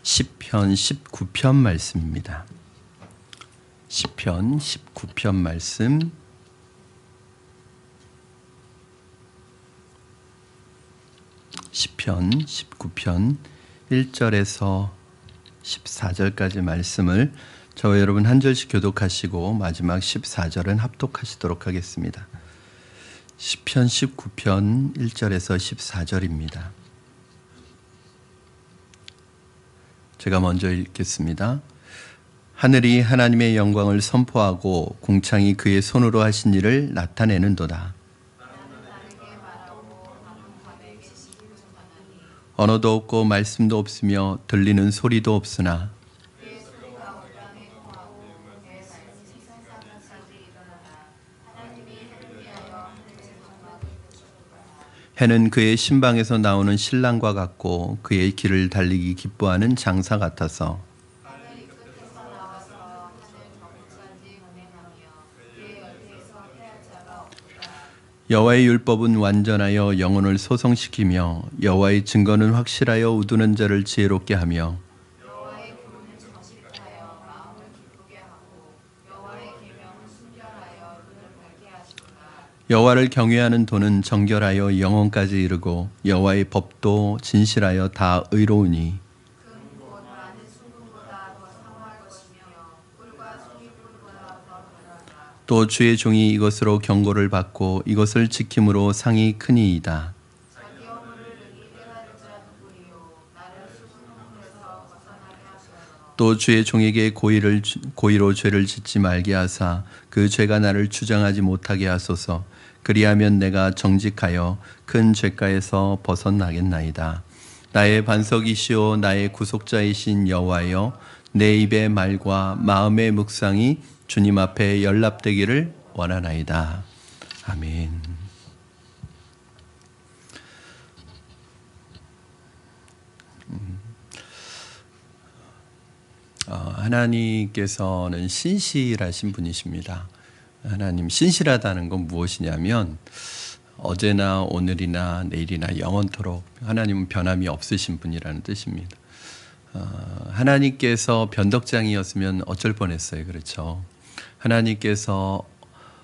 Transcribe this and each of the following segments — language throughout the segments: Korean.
시편 19편 말씀입니다. 시편 19편 말씀 시편 19편 1절에서 14절까지 말씀을 저와 여러분 한 절씩 교독하시고 마지막 14절은 합독하시도록 하겠습니다. 시편 19편 1절에서 14절입니다. 제가 먼저 읽겠습니다. 하늘이 하나님의 영광을 선포하고 궁창이 그의 손으로 하신 일을 나타내는도다. 언어도 없고 말씀도 없으며 들리는 소리도 없으나 해는 그의 신방에서 나오는 신랑과 같고 그의 길을 달리기 기뻐하는 장사 같아서 여호와의 율법은 완전하여 영혼을 소성시키며 여호와의 증거는 확실하여 우두는 자를 지혜롭게 하며 여호와를 경외하는 도는 정결하여 영혼까지 이르고 여호와의 법도 진실하여 다 의로우니 또 주의 종이 이것으로 경고를 받고 이것을 지킴으로 상이 크니이다. 또 주의 종에게 고의로 죄를 짓지 말게 하사 그 죄가 나를 주장하지 못하게 하소서. 그리하면 내가 정직하여 큰 죄가에서 벗어나겠나이다. 나의 반석이시오 나의 구속자이신 여호와여, 내 입의 말과 마음의 묵상이 주님 앞에 연락되기를 원하나이다. 아멘. 하나님께서는 신실하신 분이십니다. 하나님, 신실하다는 건 무엇이냐면 어제나 오늘이나 내일이나 영원토록 하나님은 변함이 없으신 분이라는 뜻입니다. 하나님께서 변덕장이었으면 어쩔 뻔했어요. 그렇죠? 하나님께서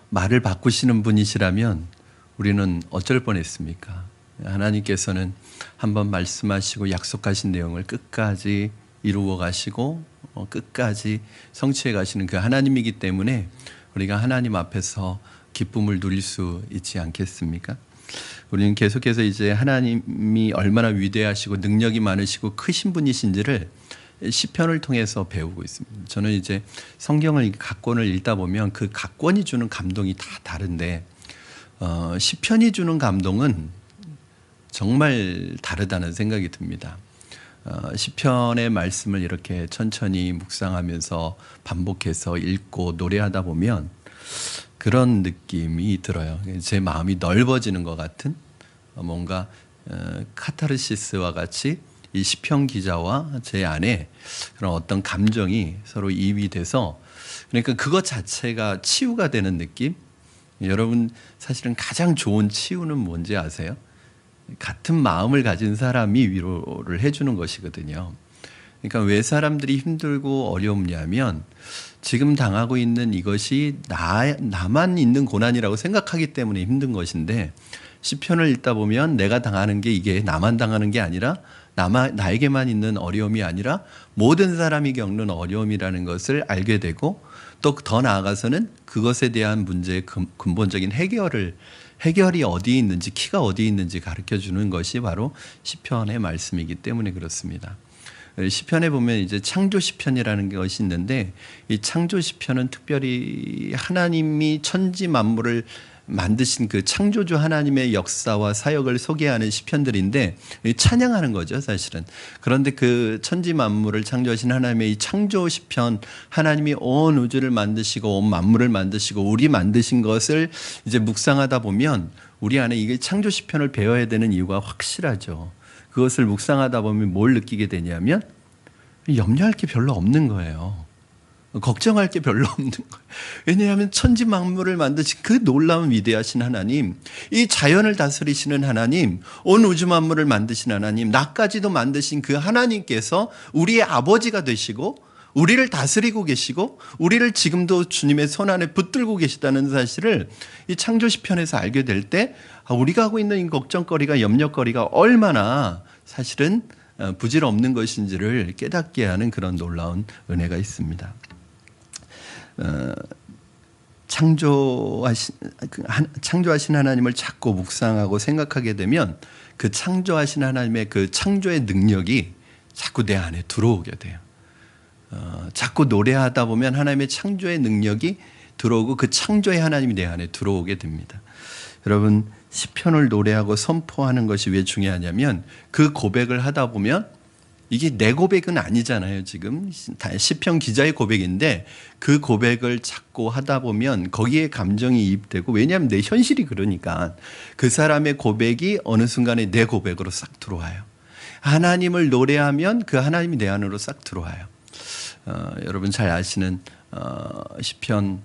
말을 바꾸시는 분이시라면 우리는 어쩔 뻔했습니까? 하나님께서는 한번 말씀하시고 약속하신 내용을 끝까지 이루어 가시고 끝까지 성취해 가시는 그 하나님이기 때문에 우리가 하나님 앞에서 기쁨을 누릴 수 있지 않겠습니까? 우리는 계속해서 이제 하나님이 얼마나 위대하시고 능력이 많으시고 크신 분이신지를 시편을 통해서 배우고 있습니다. 저는 이제 성경을 각권을 읽다 보면 그 각권이 주는 감동이 다 다른데 시편이 주는 감동은 정말 다르다는 생각이 듭니다. 시편의 말씀을 이렇게 천천히 묵상하면서 반복해서 읽고 노래하다 보면 그런 느낌이 들어요. 제 마음이 넓어지는 것 같은 뭔가 카타르시스와 같이 이 시편 기자와 제 안에 그런 어떤 감정이 서로 이입이 돼서, 그러니까 그것 자체가 치유가 되는 느낌. 여러분 사실은 가장 좋은 치유는 뭔지 아세요? 같은 마음을 가진 사람이 위로를 해주는 것이거든요. 그러니까 왜 사람들이 힘들고 어렵냐면 지금 당하고 있는 이것이 나만 있는 고난이라고 생각하기 때문에 힘든 것인데, 시편을 읽다 보면 내가 당하는 게 이게 나만 당하는 게 아니라 나에게만 있는 어려움이 아니라 모든 사람이 겪는 어려움이라는 것을 알게 되고, 또 더 나아가서는 그것에 대한 문제의 근본적인 해결이 어디에 있는지, 키가 어디에 있는지 가르쳐 주는 것이 바로 시편의 말씀이기 때문에 그렇습니다. 시편에 보면 이제 창조 시편이라는 것이 있는데, 이 창조 시편은 특별히 하나님이 천지 만물을 만드신 그 창조주 하나님의 역사와 사역을 소개하는 시편들인데 찬양하는 거죠, 사실은. 그런데 그 천지 만물을 창조하신 하나님의 이 창조 시편, 하나님이 온 우주를 만드시고 온 만물을 만드시고 우리 만드신 것을 이제 묵상하다 보면 우리 안에 이게 창조 시편을 배워야 되는 이유가 확실하죠. 그것을 묵상하다 보면 뭘 느끼게 되냐면 염려할 게 별로 없는 거예요. 걱정할 게 별로 없는 거예요. 왜냐하면 천지 만물을 만드신 그 놀라운 위대하신 하나님, 이 자연을 다스리시는 하나님, 온 우주 만물을 만드신 하나님, 나까지도 만드신 그 하나님께서 우리의 아버지가 되시고 우리를 다스리고 계시고 우리를 지금도 주님의 손 안에 붙들고 계시다는 사실을 이 창조 시편에서 알게 될 때 우리가 하고 있는 이 걱정거리가, 염려거리가 얼마나 사실은 부질없는 것인지를 깨닫게 하는 그런 놀라운 은혜가 있습니다. 창조하신 하나님을 자꾸 묵상하고 생각하게 되면 그 창조하신 하나님의 그 창조의 능력이 자꾸 내 안에 들어오게 돼요. 자꾸 노래하다 보면 하나님의 창조의 능력이 들어오고 그 창조의 하나님이 내 안에 들어오게 됩니다. 여러분, 시편을 노래하고 선포하는 것이 왜 중요하냐면 그 고백을 하다 보면 이게 내 고백은 아니잖아요. 지금 시편 기자의 고백인데 그 고백을 자꾸 하다 보면 거기에 감정이 이입되고, 왜냐하면 내 현실이 그러니까 그 사람의 고백이 어느 순간에 내 고백으로 싹 들어와요. 하나님을 노래하면 그 하나님이 내 안으로 싹 들어와요. 여러분 잘 아시는 시편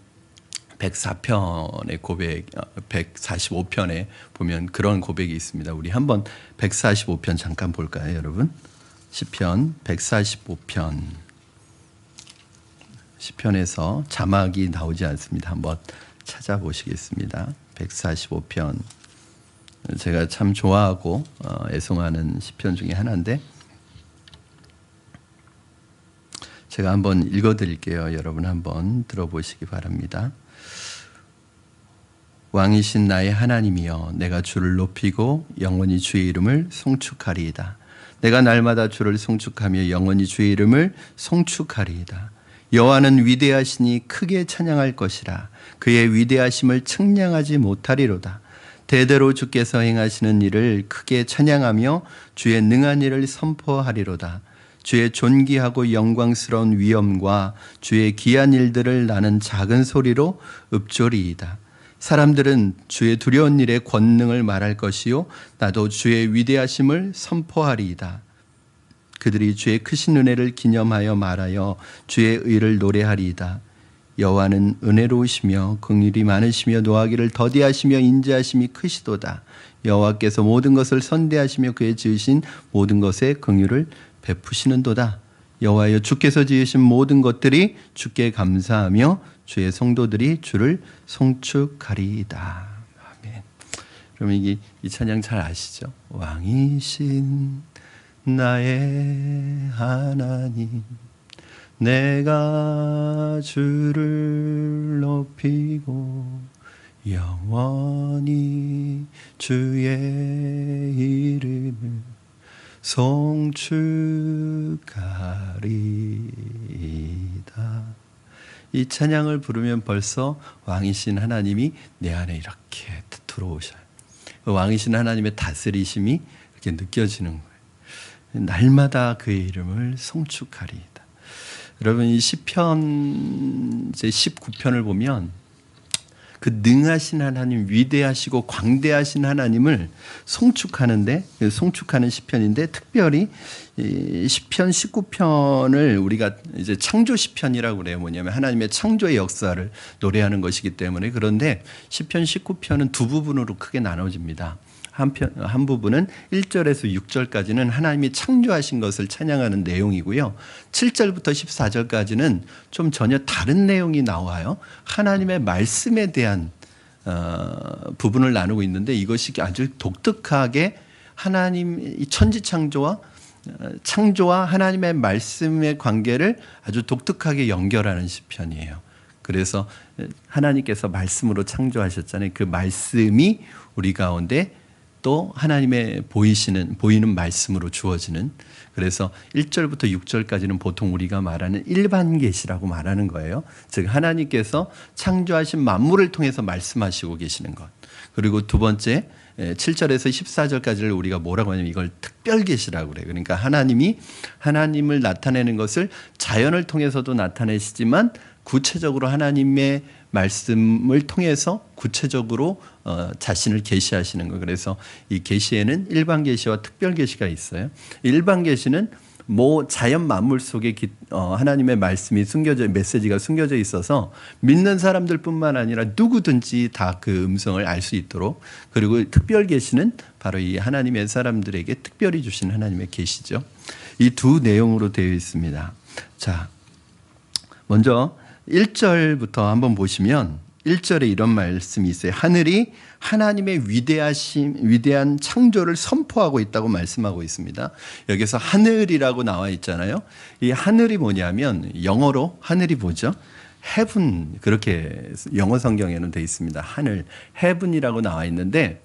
104편의 고백, 145편에 보면 그런 고백이 있습니다. 우리 한번 145편 잠깐 볼까요, 여러분? 시편 145편. 시편에서 자막이 나오지 않습니다. 한번 찾아보시겠습니다. 145편. 제가 참 좋아하고 애송하는 시편 중에 하나인데 제가 한번 읽어드릴게요. 여러분 한번 들어보시기 바랍니다. 왕이신 나의 하나님이여, 내가 주를 높이고 영원히 주의 이름을 송축하리이다. 내가 날마다 주를 송축하며 영원히 주의 이름을 송축하리이다. 여호와는 위대하시니 크게 찬양할 것이라. 그의 위대하심을 측량하지 못하리로다. 대대로 주께서 행하시는 일을 크게 찬양하며 주의 능한 일을 선포하리로다. 주의 존귀하고 영광스러운 위엄과 주의 귀한 일들을 나는 작은 소리로 읊조리이다. 사람들은 주의 두려운 일의 권능을 말할 것이요 나도 주의 위대하심을 선포하리이다. 그들이 주의 크신 은혜를 기념하여 말하여 주의 의를 노래하리이다. 여호와는 은혜로우시며 긍휼이 많으시며 노하기를 더디하시며 인자하심이 크시도다. 여호와께서 모든 것을 선대하시며 그의 지으신 모든 것에 긍휼을 베푸시는도다. 여호와여, 주께서 지으신 모든 것들이 주께 감사하며 주의 성도들이 주를 송축하리이다. 아멘. 그러면 이 찬양 잘 아시죠? 왕이신 나의 하나님, 내가 주를 높이고 영원히 주의 이름을 송축하리이다. 이 찬양을 부르면 벌써 왕이신 하나님이 내 안에 이렇게 들어오셔요. 왕이신 하나님의 다스리심이 이렇게 느껴지는 거예요. 날마다 그의 이름을 송축하리이다. 여러분, 이 시편 제 19편을 보면 그 능하신 하나님, 위대하시고 광대하신 하나님을 송축하는데, 송축하는 시편인데, 특별히 시편 19편을 우리가 이제 창조 시편이라고 그래요. 뭐냐면 하나님의 창조의 역사를 노래하는 것이기 때문에. 그런데 시편 19편은 두 부분으로 크게 나눠집니다. 한 부분은 1절에서 6절까지는 하나님이 창조하신 것을 찬양하는 내용이고요. 7절부터 14절까지는 좀 전혀 다른 내용이 나와요. 하나님의 말씀에 대한 부분을 나누고 있는데, 이것이 아주 독특하게 하나님 천지 창조와 하나님의 말씀의 관계를 아주 독특하게 연결하는 시편이에요. 그래서 하나님께서 말씀으로 창조하셨잖아요. 그 말씀이 우리 가운데 또 하나님의 보이는 말씀으로 주어지는, 그래서 1절부터 6절까지는 보통 우리가 말하는 일반 계시라고 말하는 거예요. 즉 하나님께서 창조하신 만물을 통해서 말씀하시고 계시는 것. 그리고 두 번째 7절에서 14절까지를 우리가 뭐라고 하냐면 이걸 특별 계시라고 그래요. 그러니까 하나님을 나타내는 것을 자연을 통해서도 나타내시지만 구체적으로 하나님의 말씀을 통해서 구체적으로 자신을 계시하시는 거예요. 그래서 이 계시에는 일반 계시와 특별 계시가 있어요. 일반 계시는 자연 만물 속에 하나님의 말씀이 메시지가 숨겨져 있어서 믿는 사람들뿐만 아니라 누구든지 다 그 음성을 알 수 있도록, 그리고 특별 계시는 바로 이 하나님의 사람들에게 특별히 주신 하나님의 계시죠. 이 두 내용으로 되어 있습니다. 자, 먼저 1절부터 한번 보시면 1절에 이런 말씀이 있어요. 하늘이 하나님의 위대한 창조를 선포하고 있다고 말씀하고 있습니다. 여기서 하늘이라고 나와 있잖아요. 이 하늘이 뭐냐면 영어로 하늘이 뭐죠? heaven, 그렇게 영어 성경에는 되어 있습니다. 하늘, heaven이라고 나와 있는데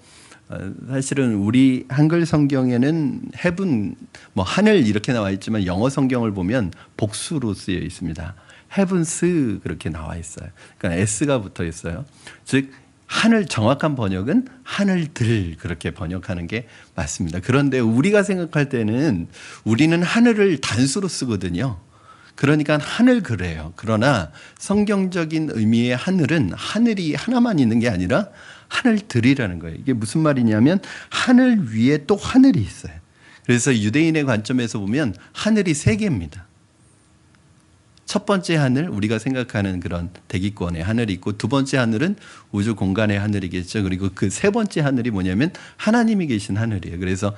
사실은 우리 한글 성경에는 heaven, 하늘 이렇게 나와 있지만 영어 성경을 보면 복수로 쓰여 있습니다. heavens 그렇게 나와 있어요. 그러니까 s가 붙어 있어요. 즉 하늘, 정확한 번역은 하늘들 그렇게 번역하는 게 맞습니다. 그런데 우리가 생각할 때는 우리는 하늘을 단수로 쓰거든요. 그러니까 하늘 그래요. 그러나 성경적인 의미의 하늘은 하늘이 하나만 있는 게 아니라 하늘들이라는 거예요. 이게 무슨 말이냐면 하늘 위에 또 하늘이 있어요. 그래서 유대인의 관점에서 보면 하늘이 세 개입니다. 첫 번째 하늘, 우리가 생각하는 그런 대기권의 하늘이 있고, 두 번째 하늘은 우주 공간의 하늘이겠죠. 그리고 그 세 번째 하늘이 뭐냐면 하나님이 계신 하늘이에요. 그래서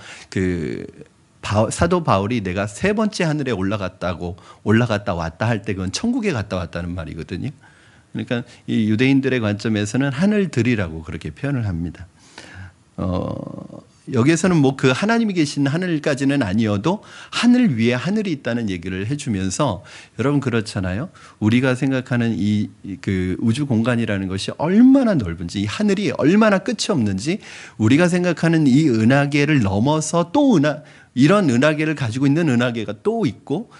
사도 바울이 내가 세 번째 하늘에 올라갔다 왔다 할 때 그건 천국에 갔다 왔다는 말이거든요. 그러니까 이 유대인들의 관점에서는 하늘들이라고 그렇게 표현을 합니다. 여기에서는 그 하나님이 계신 하늘까지는 아니어도 하늘 위에 하늘이 있다는 얘기를 해주면서, 여러분 그렇잖아요. 우리가 생각하는 그 우주 공간이라는 것이 얼마나 넓은지, 이 하늘이 얼마나 끝이 없는지, 우리가 생각하는 이 은하계를 넘어서 또 이런 은하계를 가지고 있는 은하계가 또 있고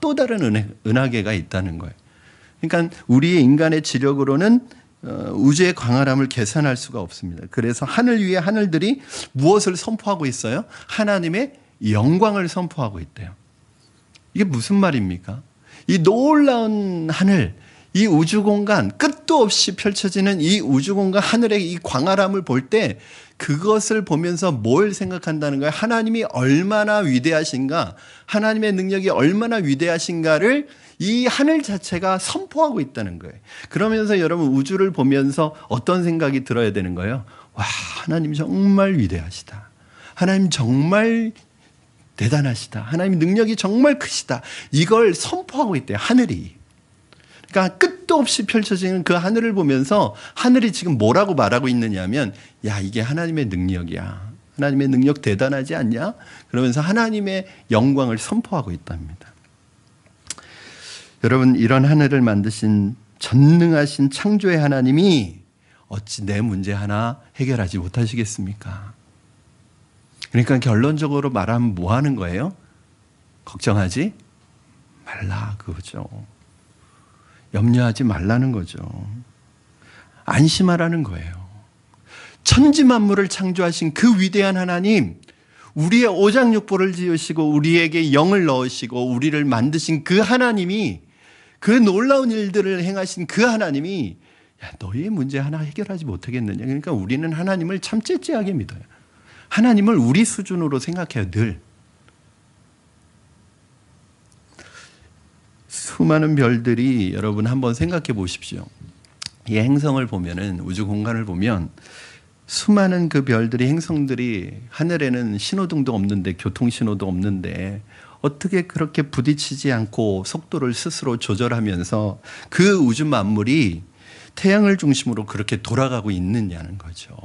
또 다른 은하계가 있다는 거예요. 그러니까 우리의 인간의 지력으로는 우주의 광활함을 계산할 수가 없습니다. 그래서 하늘 위에 하늘들이 무엇을 선포하고 있어요? 하나님의 영광을 선포하고 있대요. 이게 무슨 말입니까? 이 놀라운 하늘, 이 우주 공간, 끝도 없이 펼쳐지는 이 우주 공간 하늘의 이 광활함을 볼 때 그것을 보면서 뭘 생각한다는 거예요? 하나님이 얼마나 위대하신가, 하나님의 능력이 얼마나 위대하신가를 이 하늘 자체가 선포하고 있다는 거예요. 그러면서 여러분 우주를 보면서 어떤 생각이 들어야 되는 거예요? 와, 하나님 정말 위대하시다. 하나님 정말 대단하시다. 하나님 능력이 정말 크시다. 이걸 선포하고 있대요, 하늘이. 그러니까 끝도 없이 펼쳐지는 그 하늘을 보면서 하늘이 지금 뭐라고 말하고 있느냐면, 야, 이게 하나님의 능력이야. 하나님의 능력 대단하지 않냐? 그러면서 하나님의 영광을 선포하고 있답니다. 여러분, 이런 하늘을 만드신 전능하신 창조의 하나님이 어찌 내 문제 하나 해결하지 못하시겠습니까? 그러니까 결론적으로 말하면 뭐 하는 거예요? 걱정하지 말라, 그거죠. 염려하지 말라는 거죠. 안심하라는 거예요. 천지 만물을 창조하신 그 위대한 하나님, 우리의 오장육부를 지으시고 우리에게 영을 넣으시고 우리를 만드신 그 하나님이, 그 놀라운 일들을 행하신 그 하나님이, 야, 너희의 문제 하나 해결하지 못하겠느냐. 그러니까 우리는 하나님을 참 째째하게 믿어요. 하나님을 우리 수준으로 생각해요, 늘. 수많은 별들이, 여러분 한번 생각해 보십시오. 이 행성을 보면은, 우주 공간을 보면 수많은 그 별들이, 행성들이, 하늘에는 신호등도 없는데, 교통신호도 없는데 어떻게 그렇게 부딪히지 않고 속도를 스스로 조절하면서 그 우주 만물이 태양을 중심으로 그렇게 돌아가고 있느냐는 거죠.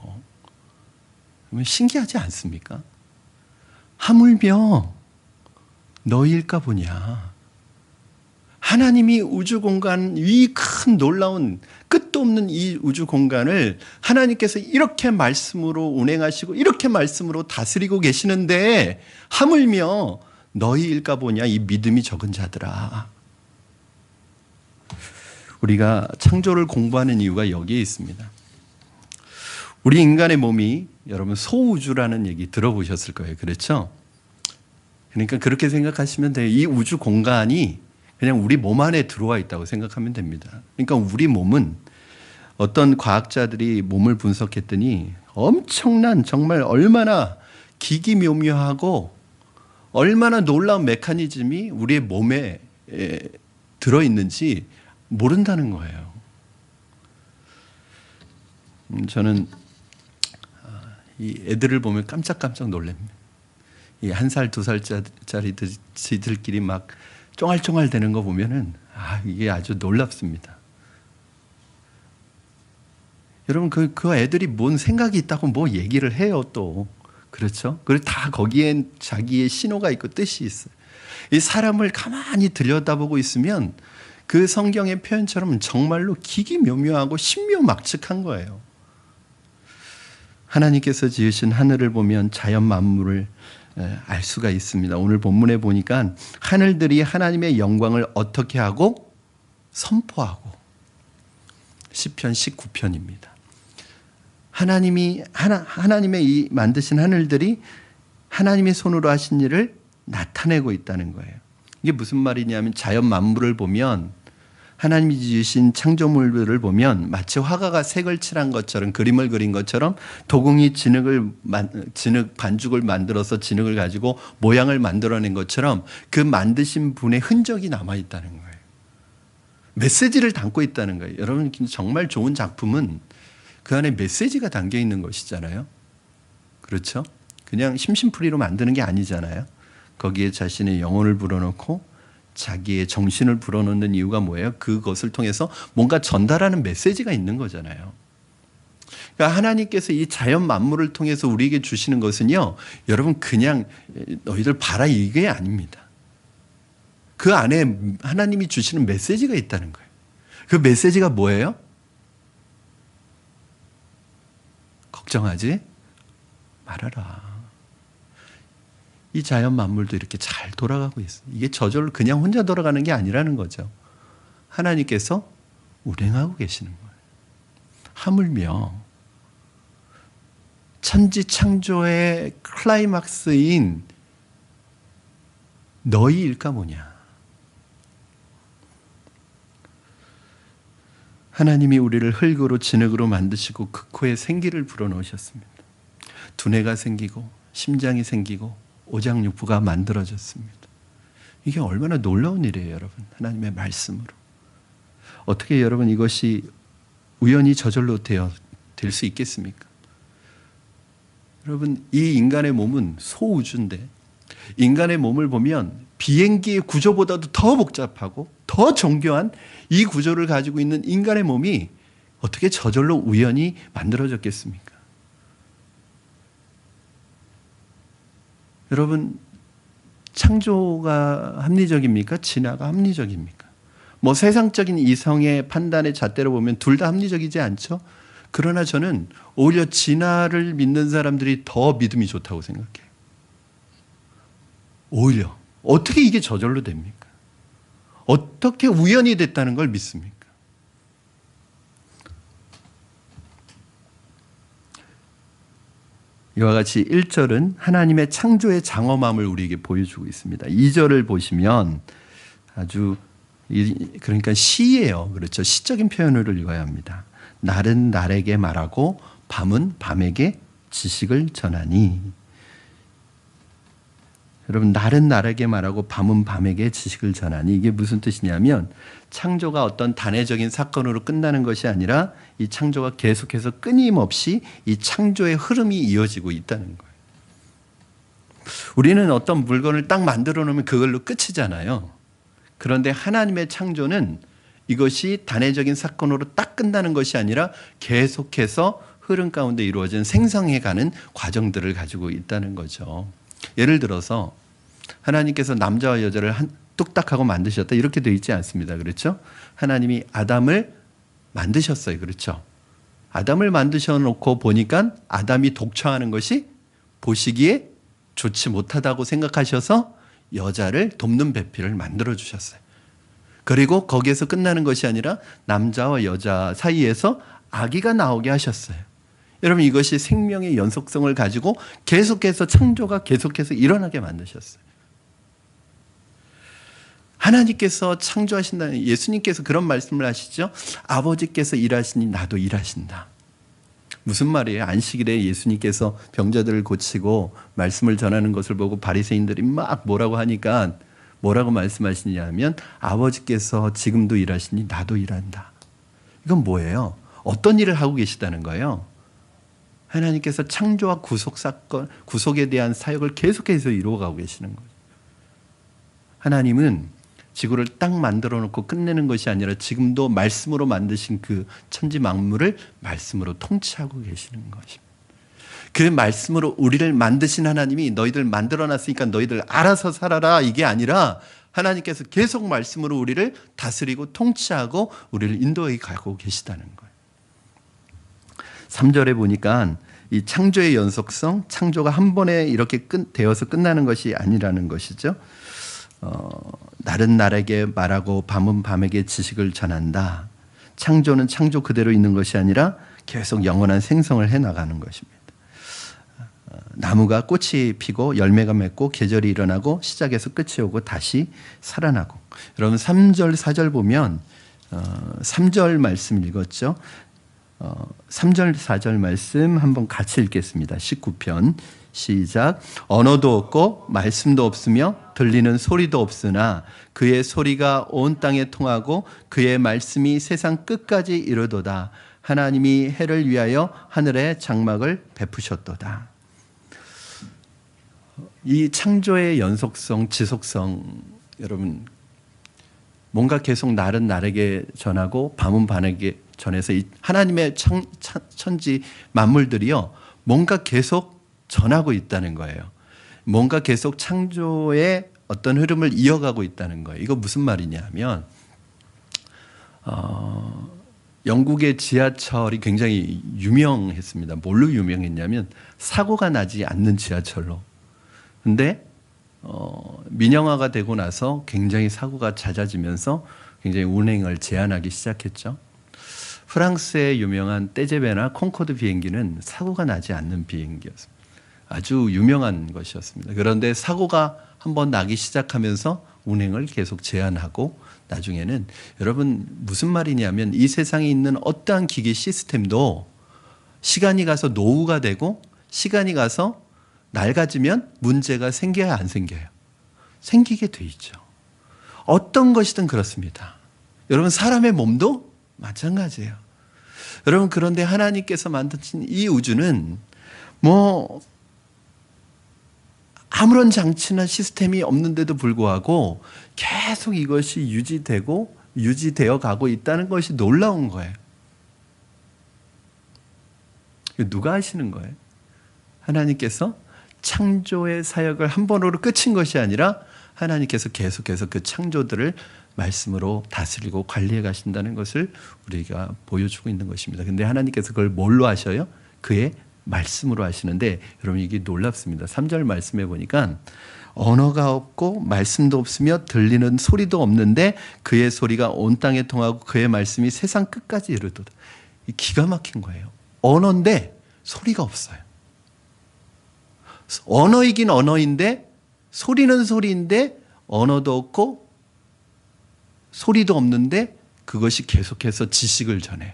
신기하지 않습니까? 하물며 너희일까 보냐. 하나님이 우주 공간, 이 큰 놀라운 끝도 없는 이 우주 공간을 하나님께서 이렇게 말씀으로 운행하시고 이렇게 말씀으로 다스리고 계시는데, 하물며 너희일까 보냐, 이 믿음이 적은 자들아. 우리가 창조를 공부하는 이유가 여기에 있습니다. 우리 인간의 몸이, 여러분 소우주라는 얘기 들어보셨을 거예요. 그렇죠? 그러니까 그렇게 생각하시면 돼요. 이 우주 공간이 그냥 우리 몸 안에 들어와 있다고 생각하면 됩니다. 그러니까 우리 몸은, 어떤 과학자들이 몸을 분석했더니 엄청난, 정말 얼마나 기기묘묘하고 얼마나 놀라운 메커니즘이 우리의 몸에 들어있는지 모른다는 거예요. 저는 이 애들을 보면 깜짝깜짝 놀랍니다. 이 1살, 2살짜리들끼리 막 쫑알쫑알 되는 거 보면은 이게 아주 놀랍습니다. 여러분 그 애들이 뭔 생각이 있다고 뭐 얘기를 해요 또. 그렇죠? 그리고 다 거기엔 자기의 신호가 있고 뜻이 있어요. 이 사람을 가만히 들여다보고 있으면 그 성경의 표현처럼 정말로 기기묘묘하고 신묘막측한 거예요. 하나님께서 지으신 하늘을 보면 자연 만물을 알 수가 있습니다. 오늘 본문에 보니까 하늘들이 하나님의 영광을 어떻게 하고 선포하고, 시편 19편입니다. 하나님의 이 만드신 하늘들이 하나님의 손으로 하신 일을 나타내고 있다는 거예요. 이게 무슨 말이냐면 자연 만물을 보면, 하나님이 지으신 창조물들을 보면 마치 화가가 색을 칠한 것처럼, 그림을 그린 것처럼 도공이 진흙 반죽을 만들어서 진흙을 가지고 모양을 만들어낸 것처럼 그 만드신 분의 흔적이 남아있다는 거예요. 메시지를 담고 있다는 거예요. 여러분, 정말 좋은 작품은 그 안에 메시지가 담겨 있는 것이잖아요. 그렇죠? 그냥 심심풀이로 만드는 게 아니잖아요. 거기에 자신의 영혼을 불어넣고 자기의 정신을 불어넣는 이유가 뭐예요? 그것을 통해서 뭔가 전달하는 메시지가 있는 거잖아요. 그러니까 하나님께서 이 자연 만물을 통해서 우리에게 주시는 것은요, 여러분 그냥 너희들 봐라 이게 아닙니다. 그 안에 하나님이 주시는 메시지가 있다는 거예요. 그 메시지가 뭐예요? 걱정하지 말아라. 이 자연 만물도 이렇게 잘 돌아가고 있어요. 이게 저절로 그냥 혼자 돌아가는 게 아니라는 거죠. 하나님께서 운행하고 계시는 거예요. 하물며 천지 창조의 클라이막스인 너희일까 뭐냐. 하나님이 우리를 흙으로 진흙으로 만드시고 그 코에 생기를 불어넣으셨습니다. 두뇌가 생기고 심장이 생기고 오장육부가 만들어졌습니다. 이게 얼마나 놀라운 일이에요, 여러분. 하나님의 말씀으로. 어떻게 여러분 이것이 우연히 저절로 될 수 있겠습니까? 여러분, 이 인간의 몸은 소우주인데 인간의 몸을 보면 비행기의 구조보다도 더 복잡하고 더 정교한 이 구조를 가지고 있는 인간의 몸이 어떻게 저절로 우연히 만들어졌겠습니까? 여러분, 창조가 합리적입니까? 진화가 합리적입니까? 뭐 세상적인 이성의 판단의 잣대로 보면 둘 다 합리적이지 않죠? 그러나 저는 오히려 진화를 믿는 사람들이 더 믿음이 좋다고 생각해요. 오히려. 어떻게 이게 저절로 됩니까? 어떻게 우연히 됐다는 걸 믿습니까? 이와 같이 1절은 하나님의 창조의 장엄함을 우리에게 보여주고 있습니다. 2절을 보시면 아주 그러니까 시예요. 그렇죠. 시적인 표현을 읽어야 합니다. 날은 날에게 말하고 밤은 밤에게 지식을 전하니. 여러분, 날은 날에게 말하고 밤은 밤에게 지식을 전하니, 이게 무슨 뜻이냐면 창조가 어떤 단회적인 사건으로 끝나는 것이 아니라 이 창조가 계속해서 끊임없이 이 창조의 흐름이 이어지고 있다는 거예요. 우리는 어떤 물건을 딱 만들어 놓으면 그걸로 끝이잖아요. 그런데 하나님의 창조는 이것이 단회적인 사건으로 딱 끝나는 것이 아니라 계속해서 흐름 가운데 이루어진 생성해가는 과정들을 가지고 있다는 거죠. 예를 들어서 하나님께서 남자와 여자를 뚝딱하고 만드셨다 이렇게 되어 있지 않습니다. 그렇죠? 하나님이 아담을 만드셨어요. 그렇죠? 아담을 만드셔 놓고 보니까 아담이 독처하는 것이 보시기에 좋지 못하다고 생각하셔서 여자를 돕는 배필을 만들어 주셨어요. 그리고 거기에서 끝나는 것이 아니라 남자와 여자 사이에서 아기가 나오게 하셨어요. 여러분, 이것이 생명의 연속성을 가지고 계속해서 창조가 계속해서 일어나게 만드셨어요. 하나님께서 창조하신다는, 예수님께서 그런 말씀을 하시죠. 아버지께서 일하시니 나도 일하신다. 무슨 말이에요? 안식일에 예수님께서 병자들을 고치고 말씀을 전하는 것을 보고 바리새인들이 막 뭐라고 하니까 뭐라고 말씀하시냐면 아버지께서 지금도 일하시니 나도 일한다. 이건 뭐예요? 어떤 일을 하고 계시다는 거예요? 하나님께서 창조와 구속 사건, 구속에 대한 사역을 계속해서 이루어가고 계시는 거예요. 하나님은 지구를 딱 만들어 놓고 끝내는 것이 아니라 지금도 말씀으로 만드신 그 천지 만물을 말씀으로 통치하고 계시는 것입니다. 그 말씀으로 우리를 만드신 하나님이 너희들 만들어 놨으니까 너희들 알아서 살아라 이게 아니라 하나님께서 계속 말씀으로 우리를 다스리고 통치하고 우리를 인도해 가고 계시다는 거예요. 3절에 보니까 이 창조의 연속성, 창조가 한 번에 이렇게 되어서 끝나는 것이 아니라는 것이죠. 날은 날에게 말하고 밤은 밤에게 지식을 전한다. 창조는 창조 그대로 있는 것이 아니라 계속 영원한 생성을 해나가는 것입니다. 나무가 꽃이 피고 열매가 맺고 계절이 일어나고 시작에서 끝이 오고 다시 살아나고. 여러분 3절 4절 보면 3절 말씀 읽었죠. 3절 4절 말씀 한번 같이 읽겠습니다. 19편 시작. 언어도 없고 말씀도 없으며 들리는 소리도 없으나 그의 소리가 온 땅에 통하고 그의 말씀이 세상 끝까지 이르도다. 하나님이 해를 위하여 하늘에 장막을 베푸셨도다. 이 창조의 연속성, 지속성, 여러분 뭔가 계속 날은 날에게 전하고 밤은 밤에게 전해서 이 하나님의 천지 만물들이요 뭔가 계속 전하고 있다는 거예요. 뭔가 계속 창조의 어떤 흐름을 이어가고 있다는 거예요. 이거 무슨 말이냐면 영국의 지하철이 굉장히 유명했습니다. 뭘로 유명했냐면 사고가 나지 않는 지하철로. 근데 민영화가 되고 나서 굉장히 사고가 잦아지면서 굉장히 운행을 제한하기 시작했죠. 프랑스의 유명한 떼제베나 콩코드 비행기는 사고가 나지 않는 비행기였습니다. 아주 유명한 것이었습니다. 그런데 사고가 한번 나기 시작하면서 운행을 계속 제한하고 나중에는 여러분 무슨 말이냐면 이 세상에 있는 어떠한 기계 시스템도 시간이 가서 노후가 되고 시간이 가서 낡아지면 문제가 생겨야 안 생겨요? 생기게 돼 있죠. 어떤 것이든 그렇습니다. 여러분 사람의 몸도 마찬가지예요. 여러분 그런데 하나님께서 만드신 이 우주는 뭐 아무런 장치나 시스템이 없는데도 불구하고 계속 이것이 유지되어 가고 있다는 것이 놀라운 거예요. 누가 하시는 거예요? 하나님께서 창조의 사역을 한 번으로 끝인 것이 아니라 하나님께서 계속해서 그 창조들을 말씀으로 다스리고 관리해 가신다는 것을 우리가 보여주고 있는 것입니다. 근데 하나님께서 그걸 뭘로 하셔요? 그의 말씀으로 하시는데 여러분 이게 놀랍습니다. 3절 말씀해 보니까 언어가 없고 말씀도 없으며 들리는 소리도 없는데 그의 소리가 온 땅에 통하고 그의 말씀이 세상 끝까지 이르도다. 기가 막힌 거예요. 언어인데 소리가 없어요. 언어이긴 언어인데 소리는 소리인데 언어도 없고 소리도 없는데 그것이 계속해서 지식을 전해요.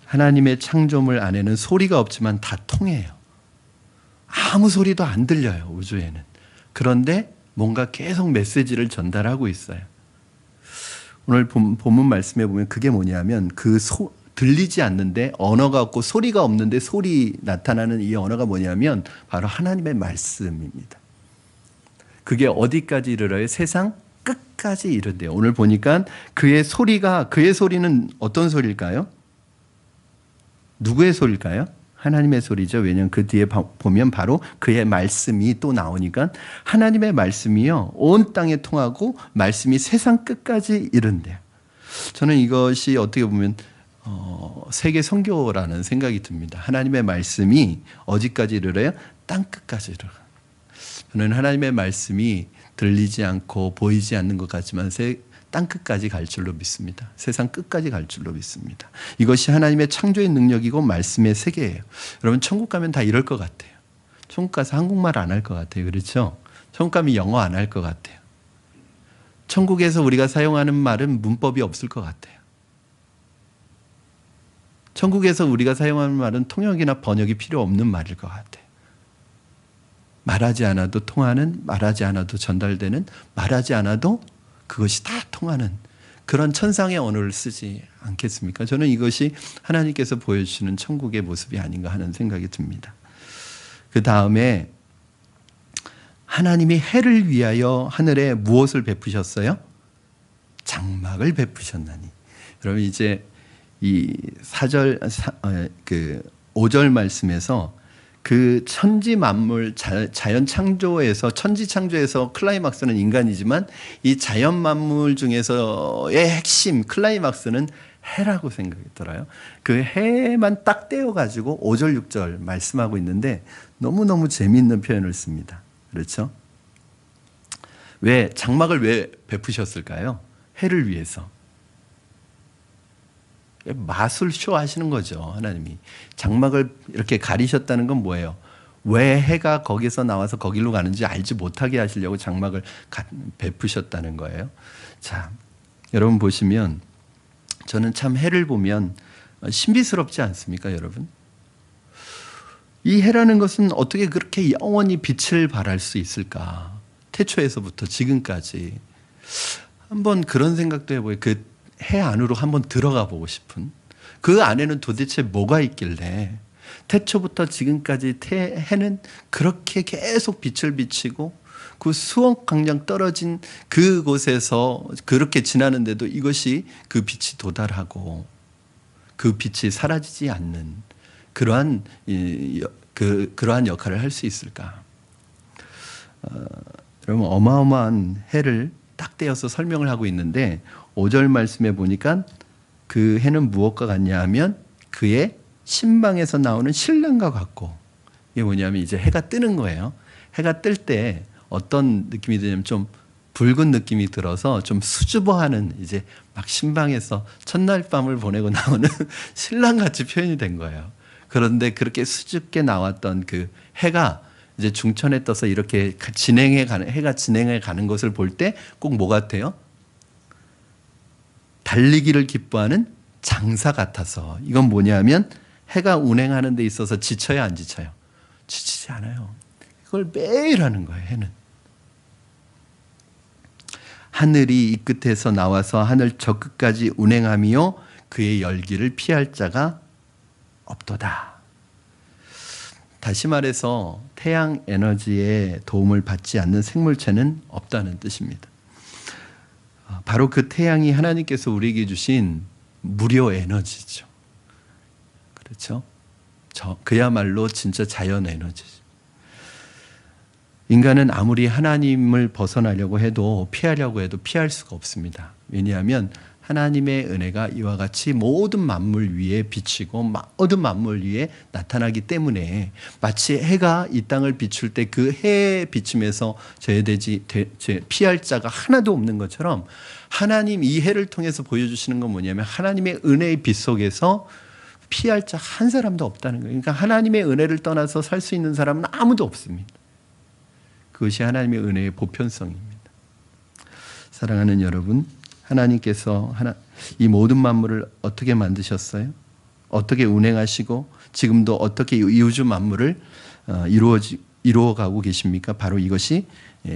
하나님의 창조물 안에는 소리가 없지만 다 통해요. 아무 소리도 안 들려요, 우주에는. 그런데 뭔가 계속 메시지를 전달하고 있어요. 오늘 본문 말씀에 보면 그게 뭐냐면 들리지 않는데 언어가 없고 소리가 없는데 소리 나타나는 이 언어가 뭐냐면 바로 하나님의 말씀입니다. 그게 어디까지 이르러요? 세상 끝까지 이른대요. 오늘 보니까 그의 소리는 어떤 소리일까요? 누구의 소리일까요? 하나님의 소리죠. 왜냐하면 그 뒤에 보면 바로 그의 말씀이 또 나오니까 하나님의 말씀이요 온 땅에 통하고 말씀이 세상 끝까지 이른대요. 저는 이것이 어떻게 보면 세계 선교라는 생각이 듭니다. 하나님의 말씀이 어디까지 이르러요? 땅 끝까지 이르러. 저는 하나님의 말씀이 들리지 않고 보이지 않는 것 같지만 땅 끝까지 갈 줄로 믿습니다. 세상 끝까지 갈 줄로 믿습니다. 이것이 하나님의 창조의 능력이고 말씀의 세계예요. 여러분 천국 가면 다 이럴 것 같아요. 천국 가서 한국말 안 할 것 같아요. 그렇죠? 천국 가면 영어 안 할 것 같아요. 천국에서 우리가 사용하는 말은 문법이 없을 것 같아요. 천국에서 우리가 사용하는 말은 통역이나 번역이 필요 없는 말일 것 같아요. 말하지 않아도 통하는, 말하지 않아도 전달되는, 말하지 않아도 그것이 다 통하는 그런 천상의 언어를 쓰지 않겠습니까? 저는 이것이 하나님께서 보여주시는 천국의 모습이 아닌가 하는 생각이 듭니다. 그 다음에 하나님이 해를 위하여 하늘에 무엇을 베푸셨어요? 장막을 베푸셨나니. 여러분 이제 이 5절 말씀에서 그 천지 만물 자연 창조에서 천지 창조에서 클라이막스는 인간이지만 이 자연 만물 중에서의 핵심 클라이막스는 해라고 생각이 들어요. 그 해만 딱 떼어가지고 5절 6절 말씀하고 있는데 너무너무 재미있는 표현을 씁니다. 그렇죠? 장막을 왜 베푸셨을까요? 해를 위해서. 마술쇼 하시는 거죠. 하나님이. 장막을 이렇게 가리셨다는 건 뭐예요? 왜 해가 거기서 나와서 거기로 가는지 알지 못하게 하시려고 장막을 베푸셨다는 거예요. 자, 여러분 보시면 저는 참 해를 보면 신비스럽지 않습니까, 여러분? 이 해라는 것은 어떻게 그렇게 영원히 빛을 발할 수 있을까? 태초에서부터 지금까지. 한번 그런 생각도 해보요. 그 해 안으로 한번 들어가 보고 싶은. 그 안에는 도대체 뭐가 있길래 태초부터 지금까지 해는 그렇게 계속 빛을 비치고 그 수억 광량 떨어진 그곳에서 그렇게 지나는데도 이것이 그 빛이 도달하고 그 빛이 사라지지 않는 그러한 역할을 할 수 있을까? 여러분 어마어마한 해를 딱 떼어서 설명을 하고 있는데 5절 말씀에 보니까 그 해는 무엇과 같냐 하면 그의 신방에서 나오는 신랑과 같고, 이게 뭐냐면 이제 해가 뜨는 거예요. 해가 뜰 때 어떤 느낌이 드냐면 좀 붉은 느낌이 들어서 좀 수줍어하는, 이제 막 신방에서 첫날 밤을 보내고 나오는 신랑같이 표현이 된 거예요. 그런데 그렇게 수줍게 나왔던 그 해가 이제 중천에 떠서 이렇게 해가 진행해 가는 것을 볼 때 꼭 뭐 같아요? 달리기를 기뻐하는 장사 같아서. 이건 뭐냐면 해가 운행하는 데 있어서 지쳐요, 안 지쳐요? 지치지 않아요. 이걸 매일 하는 거예요, 해는. 하늘이 이 끝에서 나와서 하늘 저 끝까지 운행하며 그의 열기를 피할 자가 없도다. 다시 말해서 태양 에너지의 도움을 받지 않는 생물체는 없다는 뜻입니다. 바로 그 태양이 하나님께서 우리에게 주신 무료 에너지죠. 그렇죠? 그야말로 진짜 자연 에너지죠. 인간은 아무리 하나님을 벗어나려고 해도 피하려고 해도 피할 수가 없습니다. 왜냐하면 하나님의 은혜가 이와 같이 모든 만물 위에 비치고 모든 만물 위에 나타나기 때문에 마치 해가 이 땅을 비출 때 그 해의 비침에서 피할 자가 하나도 없는 것처럼 하나님 이 해를 통해서 보여주시는 건 뭐냐면 하나님의 은혜의 빛 속에서 피할 자 한 사람도 없다는 거예요. 그러니까 하나님의 은혜를 떠나서 살 수 있는 사람은 아무도 없습니다. 그것이 하나님의 은혜의 보편성입니다. 사랑하는 여러분, 하나님께서 이 모든 만물을 어떻게 만드셨어요? 어떻게 운행하시고 지금도 어떻게 이 우주 만물을 이루어가고 계십니까? 바로 이것이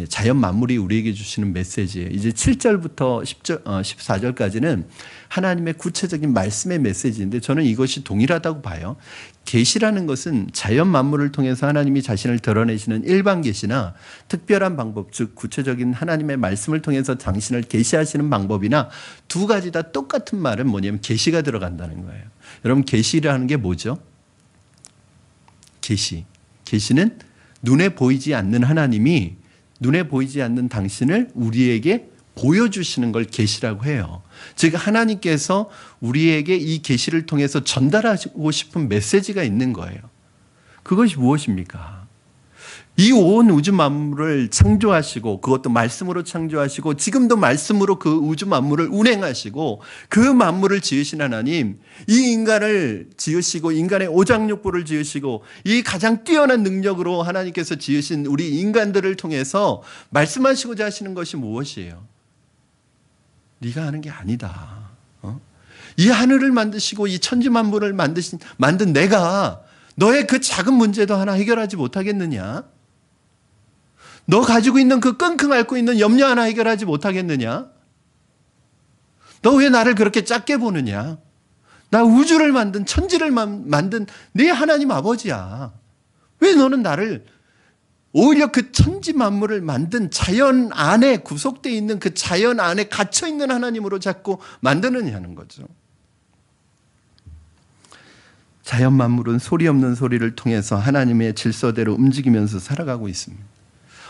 자연 만물이 우리에게 주시는 메시지예요. 이제 7절부터 14절까지는 하나님의 구체적인 말씀의 메시지인데 저는 이것이 동일하다고 봐요. 계시라는 것은 자연 만물을 통해서 하나님이 자신을 드러내시는 일반 계시나 특별한 방법, 즉 구체적인 하나님의 말씀을 통해서 당신을 계시하시는 방법이나 두 가지 다 똑같은 말은 뭐냐면 계시가 들어간다는 거예요. 여러분 계시라는 게 뭐죠? 계시는 눈에 보이지 않는 하나님이 눈에 보이지 않는 당신을 우리에게 보여주시는 걸 계시라고 해요. 즉 하나님께서 우리에게 이 계시를 통해서 전달하고 싶은 메시지가 있는 거예요. 그것이 무엇입니까? 이 온 우주 만물을 창조하시고 그것도 말씀으로 창조하시고 지금도 말씀으로 그 우주 만물을 운행하시고 그 만물을 지으신 하나님, 이 인간을 지으시고 인간의 오장육부를 지으시고 이 가장 뛰어난 능력으로 하나님께서 지으신 우리 인간들을 통해서 말씀하시고자 하시는 것이 무엇이에요? 네가 하는 게 아니다. 이 하늘을 만드시고 이 천지 만물을 만든 내가 너의 그 작은 문제도 하나 해결하지 못하겠느냐? 너 가지고 있는 그 끙끙 앓고 있는 염려 하나 해결하지 못하겠느냐? 너 왜 나를 그렇게 작게 보느냐? 나 우주를 만든 천지를 만든 네 하나님 아버지야. 왜 너는 나를 오히려 그 천지 만물을 만든 자연 안에 구속되어 있는 그 자연 안에 갇혀 있는 하나님으로 자꾸 만드느냐는 거죠. 자연 만물은 소리 없는 소리를 통해서 하나님의 질서대로 움직이면서 살아가고 있습니다.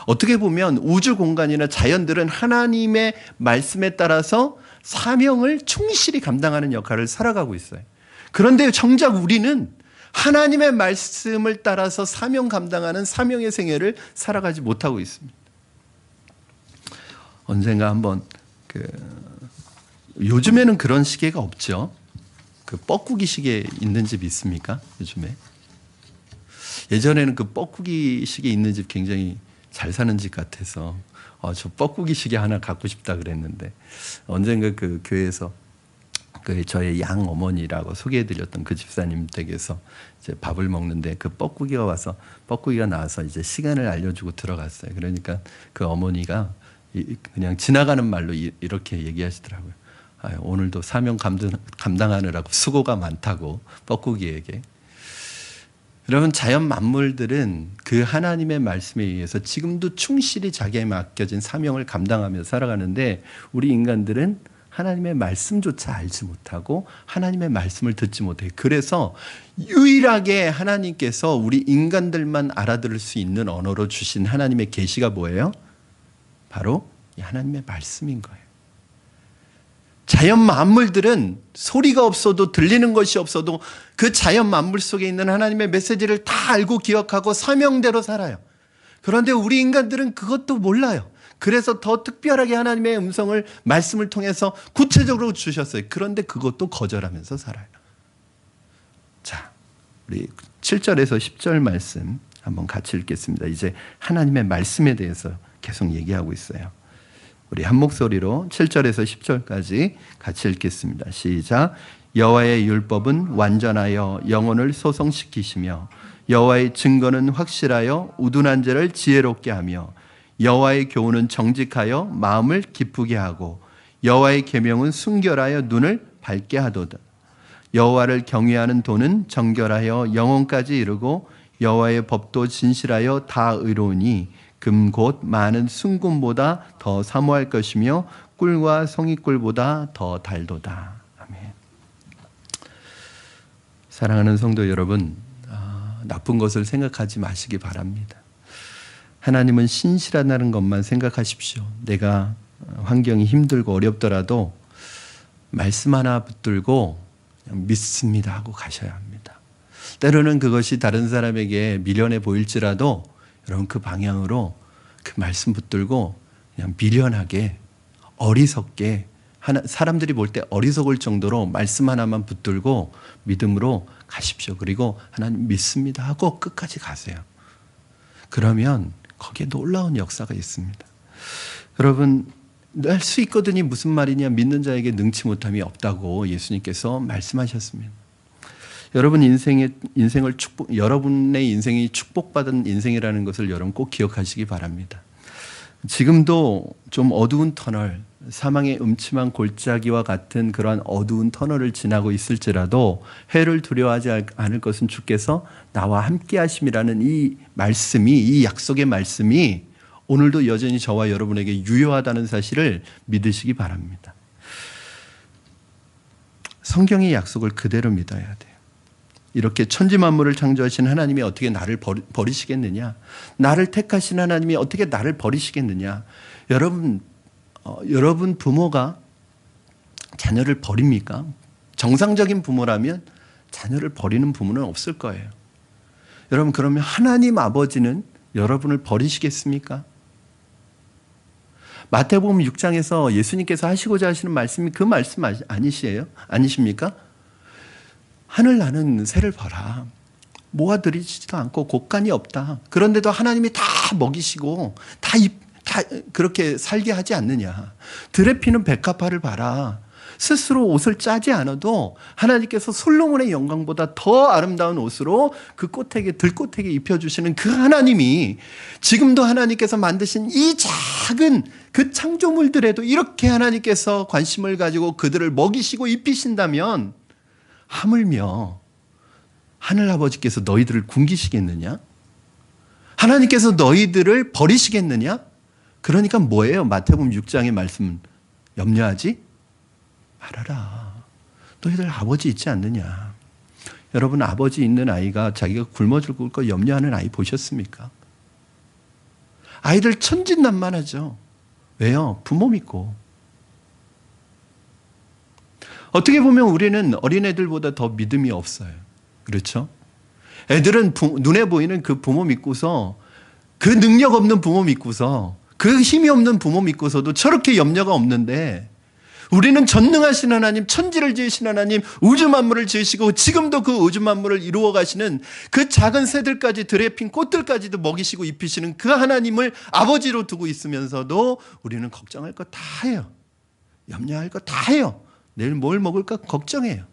어떻게 보면 우주 공간이나 자연들은 하나님의 말씀에 따라서 사명을 충실히 감당하는 역할을 살아가고 있어요. 그런데 정작 우리는 하나님의 말씀을 따라서 사명 감당하는 사명의 생애를 살아가지 못하고 있습니다. 언젠가 한번 요즘에는 그런 시계가 없죠. 그 뻐꾸기 시계 있는 집 있습니까? 요즘에? 예전에는 그 뻐꾸기 시계 있는 집 굉장히 잘 사는 집 같아서 저 뻐꾸기 시계 하나 갖고 싶다 그랬는데 언젠가 그 교회에서 저의 양 어머니라고 소개해드렸던 그 집사님 댁에서 이제 밥을 먹는데 그 뻐꾸기가 나와서 이제 시간을 알려주고 들어갔어요. 그러니까 그 어머니가 그냥 지나가는 말로 이렇게 얘기하시더라고요. 오늘도 사명 감당하느라고 수고가 많다고 뻐꾸기에게. 여러분, 자연 만물들은 그 하나님의 말씀에 의해서 지금도 충실히 자기에 맡겨진 사명을 감당하며 살아가는데 우리 인간들은 하나님의 말씀조차 알지 못하고 하나님의 말씀을 듣지 못해요. 그래서 유일하게 하나님께서 우리 인간들만 알아들을 수 있는 언어로 주신 하나님의 계시가 뭐예요? 바로 이 하나님의 말씀인 거예요. 자연 만물들은 소리가 없어도 들리는 것이 없어도 그 자연 만물 속에 있는 하나님의 메시지를 다 알고 기억하고 사명대로 살아요. 그런데 우리 인간들은 그것도 몰라요. 그래서 더 특별하게 하나님의 음성을 말씀을 통해서 구체적으로 주셨어요. 그런데 그것도 거절하면서 살아요. 자, 우리 7절에서 10절 말씀 한번 같이 읽겠습니다. 이제 하나님의 말씀에 대해서 계속 얘기하고 있어요. 우리 한 목소리로 7절에서 10절까지 같이 읽겠습니다. 시작. 여호와의 율법은 완전하여 영혼을 소성시키시며 여호와의 증거는 확실하여 우둔한 자를 지혜롭게 하며 여호와의 교훈은 정직하여 마음을 기쁘게 하고 여호와의 계명은 순결하여 눈을 밝게 하도다. 여호와를 경외하는 도는 정결하여 영혼까지 이르고 여호와의 법도 진실하여 다 의로우니 금 곧 많은 순금보다 더 사모할 것이며 꿀과 송이꿀보다 더 달도다. 아멘. 사랑하는 성도 여러분, 나쁜 것을 생각하지 마시기 바랍니다. 하나님은 신실하다는 것만 생각하십시오. 내가 환경이 힘들고 어렵더라도 말씀 하나 붙들고 그냥 믿습니다 하고 가셔야 합니다. 때로는 그것이 다른 사람에게 미련해 보일지라도 여러분 그 방향으로 그 말씀 붙들고 그냥 미련하게 어리석게 사람들이 볼 때 어리석을 정도로 말씀 하나만 붙들고 믿음으로 가십시오. 그리고 하나님 믿습니다 하고 끝까지 가세요. 그러면 거기에 놀라운 역사가 있습니다. 여러분, 할 수 있거든이 무슨 말이냐? 믿는 자에게 능치 못함이 없다고 예수님께서 말씀하셨습니다. 여러분 여러분의 인생이 축복받은 인생이라는 것을 여러분 꼭 기억하시기 바랍니다. 지금도 좀 어두운 터널, 사망의 음침한 골짜기와 같은 그러한 어두운 터널을 지나고 있을지라도 해를 두려워하지 않을 것은 주께서 나와 함께 하심이라는 이 말씀이, 이 약속의 말씀이 오늘도 여전히 저와 여러분에게 유효하다는 사실을 믿으시기 바랍니다. 성경의 약속을 그대로 믿어야 돼요. 이렇게 천지 만물을 창조하신 하나님이 어떻게 나를 버리시겠느냐? 나를 택하신 하나님이 어떻게 나를 버리시겠느냐? 여러분 부모가 자녀를 버립니까? 정상적인 부모라면 자녀를 버리는 부모는 없을 거예요. 여러분, 그러면 하나님 아버지는 여러분을 버리시겠습니까? 마태복음 6장에서 예수님께서 하시고자 하시는 말씀이 그 말씀 아니십니까? 하늘 나는 새를 봐라. 모아들이지도 않고 곡간이 없다. 그런데도 하나님이 다 먹이시고 다 그렇게 살게 하지 않느냐. 들에 피는 백합화를 봐라. 스스로 옷을 짜지 않아도 하나님께서 솔로몬의 영광보다 더 아름다운 옷으로 그 꽃에게 들꽃에게 입혀주시는 그 하나님이 지금도 하나님께서 만드신 이 작은 그 창조물들에도 이렇게 하나님께서 관심을 가지고 그들을 먹이시고 입히신다면 하물며 하늘아버지께서 너희들을 굶기시겠느냐? 하나님께서 너희들을 버리시겠느냐? 그러니까 뭐예요? 마태복음 6장의 말씀 염려하지 말아라. 너희들 아버지 있지 않느냐? 여러분 아버지 있는 아이가 자기가 굶어 죽을 거 염려하는 아이 보셨습니까? 아이들 천진난만하죠. 왜요? 부모 믿고. 어떻게 보면 우리는 어린애들보다 더 믿음이 없어요. 그렇죠? 애들은 눈에 보이는 그 부모 믿고서 그 능력 없는 부모 믿고서 그 힘이 없는 부모 믿고서도 저렇게 염려가 없는데 우리는 전능하신 하나님, 천지를 지으신 하나님, 우주 만물을 지으시고 지금도 그 우주 만물을 이루어 가시는 그 작은 새들까지 들에 핀 꽃들까지도 먹이시고 입히시는 그 하나님을 아버지로 두고 있으면서도 우리는 걱정할 거 다 해요. 염려할 거 다 해요. 내일 뭘 먹을까 걱정해요.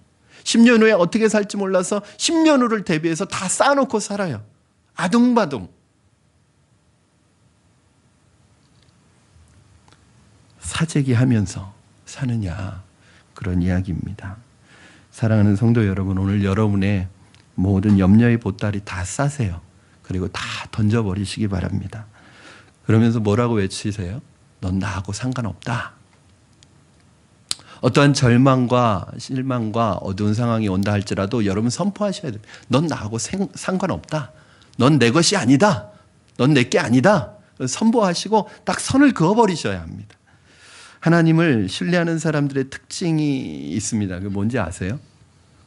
10년 후에 어떻게 살지 몰라서 10년 후를 대비해서 다 쌓아놓고 살아요. 아둥바둥. 사재기하면서 사느냐, 그런 이야기입니다. 사랑하는 성도 여러분, 오늘 여러분의 모든 염려의 보따리 다 싸세요. 그리고 다 던져버리시기 바랍니다. 그러면서 뭐라고 외치세요? 넌 나하고 상관없다. 어떠한 절망과 실망과 어두운 상황이 온다 할지라도 여러분 선포하셔야 돼요. 넌 나하고 상관없다. 넌 내 것이 아니다. 넌 내 게 아니다. 선포하시고 딱 선을 그어버리셔야 합니다. 하나님을 신뢰하는 사람들의 특징이 있습니다. 그게 뭔지 아세요?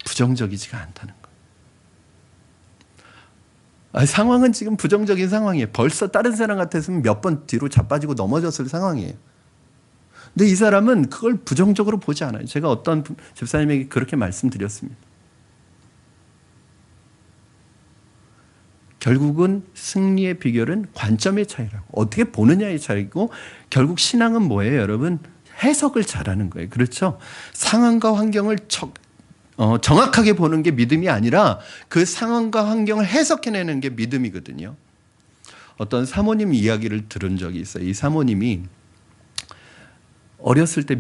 부정적이지가 않다는 거예요. 상황은 지금 부정적인 상황이에요. 벌써 다른 사람 같았으면 몇 번 뒤로 자빠지고 넘어졌을 상황이에요. 근데 이 사람은 그걸 부정적으로 보지 않아요. 제가 어떤 집사님에게 그렇게 말씀드렸습니다. 결국은 승리의 비결은 관점의 차이라고. 어떻게 보느냐의 차이고 결국 신앙은 뭐예요, 여러분? 해석을 잘하는 거예요. 그렇죠? 상황과 환경을 정확하게 보는 게 믿음이 아니라 그 상황과 환경을 해석해내는 게 믿음이거든요. 어떤 사모님 이야기를 들은 적이 있어요. 이 사모님이 어렸을 때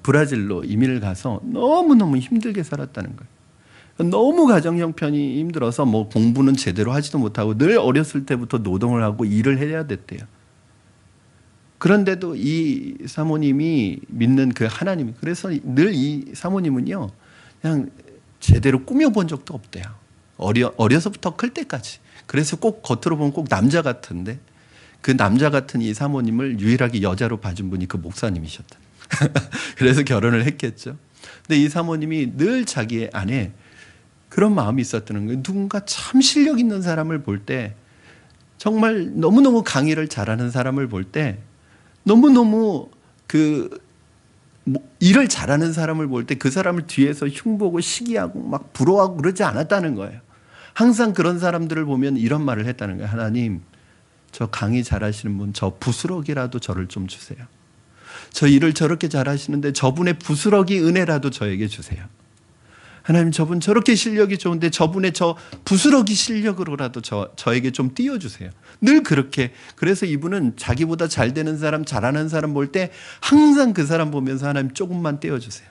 브라질로 이민을 가서 너무너무 힘들게 살았다는 거예요. 너무 가정 형편이 힘들어서 뭐 공부는 제대로 하지도 못하고 늘 어렸을 때부터 노동을 하고 일을 해야 됐대요. 그런데도 이 사모님이 믿는 그 하나님, 그래서 늘 이 사모님은요, 그냥 제대로 꾸며본 적도 없대요. 어려서부터 클 때까지. 그래서 꼭 겉으로 보면 꼭 남자 같은데 그 남자 같은 이 사모님을 유일하게 여자로 봐준 분이 그 목사님이셨다. 그래서 결혼을 했겠죠. 근데 이 사모님이 늘 자기의 안에 그런 마음이 있었다는 거예요. 누군가 참 실력 있는 사람을 볼 때, 정말 너무너무 강의를 잘하는 사람을 볼 때, 너무너무 일을 잘하는 사람을 볼 때 그 사람을 뒤에서 흉보고 시기하고 막 부러워하고 그러지 않았다는 거예요. 항상 그런 사람들을 보면 이런 말을 했다는 거예요. 하나님, 저 강의 잘하시는 분, 저 부스러기라도 저를 좀 주세요. 저 일을 저렇게 잘하시는데 저분의 부스러기 은혜라도 저에게 주세요. 하나님, 저분 저렇게 실력이 좋은데 저분의 저 부스러기 실력으로라도 저에게 좀 띄워주세요. 늘 그렇게. 그래서 이분은 자기보다 잘 되는 사람, 잘하는 사람 볼 때 항상 그 사람 보면서 하나님 조금만 띄워주세요.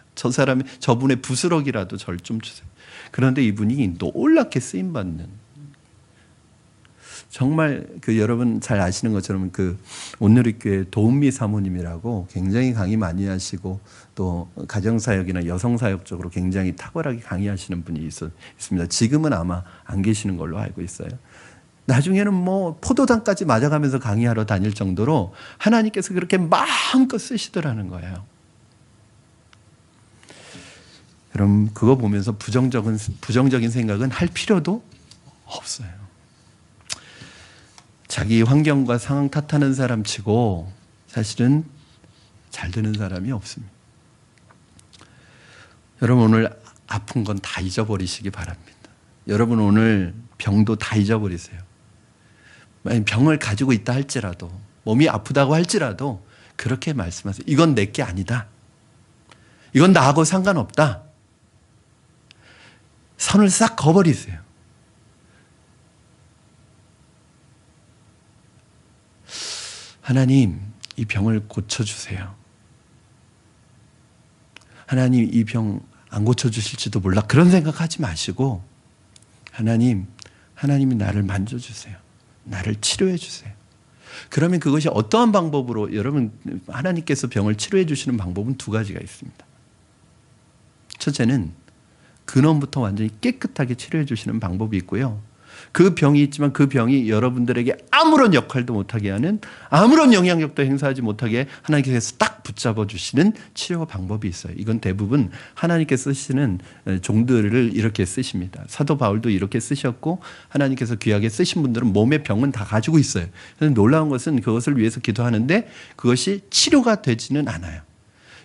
저분의 부스러기라도 저를 좀 주세요. 그런데 이분이 놀랍게 쓰임받는, 정말 여러분 잘 아시는 것처럼 온누리교회 도은미 사모님이라고 굉장히 강의 많이 하시고 또 가정사역이나 여성사역 쪽으로 굉장히 탁월하게 강의하시는 분이 있습니다. 지금은 아마 안 계시는 걸로 알고 있어요. 나중에는 뭐 포도당까지 맞아가면서 강의하러 다닐 정도로 하나님께서 그렇게 마음껏 쓰시더라는 거예요. 그럼 그거 보면서 부정적인 생각은 할 필요도 없어요. 자기 환경과 상황 탓하는 사람 치고 사실은 잘 되는 사람이 없습니다. 여러분 오늘 아픈 건 다 잊어버리시기 바랍니다. 여러분 오늘 병도 다 잊어버리세요. 만약 병을 가지고 있다 할지라도, 몸이 아프다고 할지라도 그렇게 말씀하세요. 이건 내게 아니다. 이건 나하고 상관없다. 선을 싹 그어버리세요. 하나님, 이 병을 고쳐주세요. 하나님, 이 병 안 고쳐주실지도 몰라. 그런 생각하지 마시고, 하나님이 나를 만져주세요. 나를 치료해 주세요. 그러면 그것이 어떠한 방법으로, 여러분, 하나님께서 병을 치료해 주시는 방법은 두 가지가 있습니다. 첫째는 근원부터 완전히 깨끗하게 치료해 주시는 방법이 있고요. 그 병이 있지만 그 병이 여러분들에게 아무런 역할도 못하게 하는, 아무런 영향력도 행사하지 못하게 하나님께서 딱 붙잡아 주시는 치료 방법이 있어요. 이건 대부분 하나님께서 쓰시는 종들을 이렇게 쓰십니다. 사도 바울도 이렇게 쓰셨고, 하나님께서 귀하게 쓰신 분들은 몸의 병은 다 가지고 있어요. 그래서 놀라운 것은 그것을 위해서 기도하는데 그것이 치료가 되지는 않아요.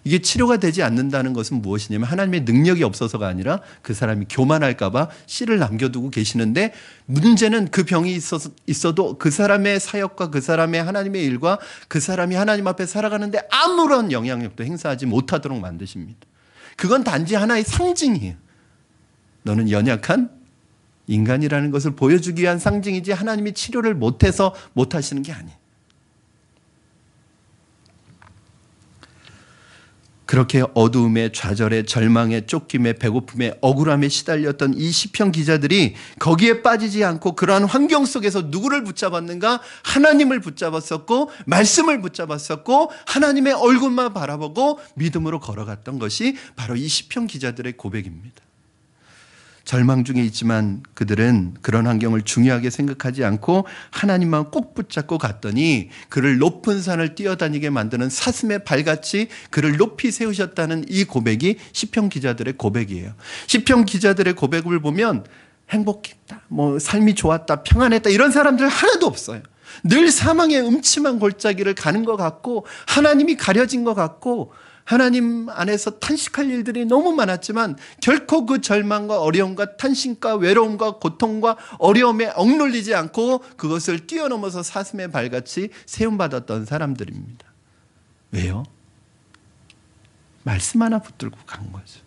이게 치료가 되지 않는다는 것은 무엇이냐면 하나님의 능력이 없어서가 아니라 그 사람이 교만할까 봐 씨를 남겨두고 계시는데, 문제는 그 병이 있어도 그 사람의 사역과 그 사람의 하나님의 일과 그 사람이 하나님 앞에 살아가는데 아무런 영향력도 행사하지 못하도록 만드십니다. 그건 단지 하나의 상징이에요. 너는 연약한 인간이라는 것을 보여주기 위한 상징이지 하나님이 치료를 못해서 못하시는 게 아니에요. 그렇게 어두움에, 좌절에, 절망에, 쫓김에, 배고픔에, 억울함에 시달렸던 이 시편 기자들이 거기에 빠지지 않고 그러한 환경 속에서 누구를 붙잡았는가? 하나님을 붙잡았었고, 말씀을 붙잡았었고, 하나님의 얼굴만 바라보고 믿음으로 걸어갔던 것이 바로 이 시편 기자들의 고백입니다. 절망 중에 있지만 그들은 그런 환경을 중요하게 생각하지 않고 하나님만 꼭 붙잡고 갔더니 그를 높은 산을 뛰어다니게 만드는 사슴의 발같이 그를 높이 세우셨다는 이 고백이 시편 기자들의 고백이에요. 시편 기자들의 고백을 보면 행복했다, 삶이 좋았다, 평안했다, 이런 사람들 하나도 없어요. 늘 사망의 음침한 골짜기를 가는 것 같고, 하나님이 가려진 것 같고, 하나님 안에서 탄식할 일들이 너무 많았지만 결코 그 절망과 어려움과 탄식과 외로움과 고통과 어려움에 억눌리지 않고 그것을 뛰어넘어서 사슴의 발같이 세움받았던 사람들입니다. 왜요? 말씀 하나 붙들고 간 거죠.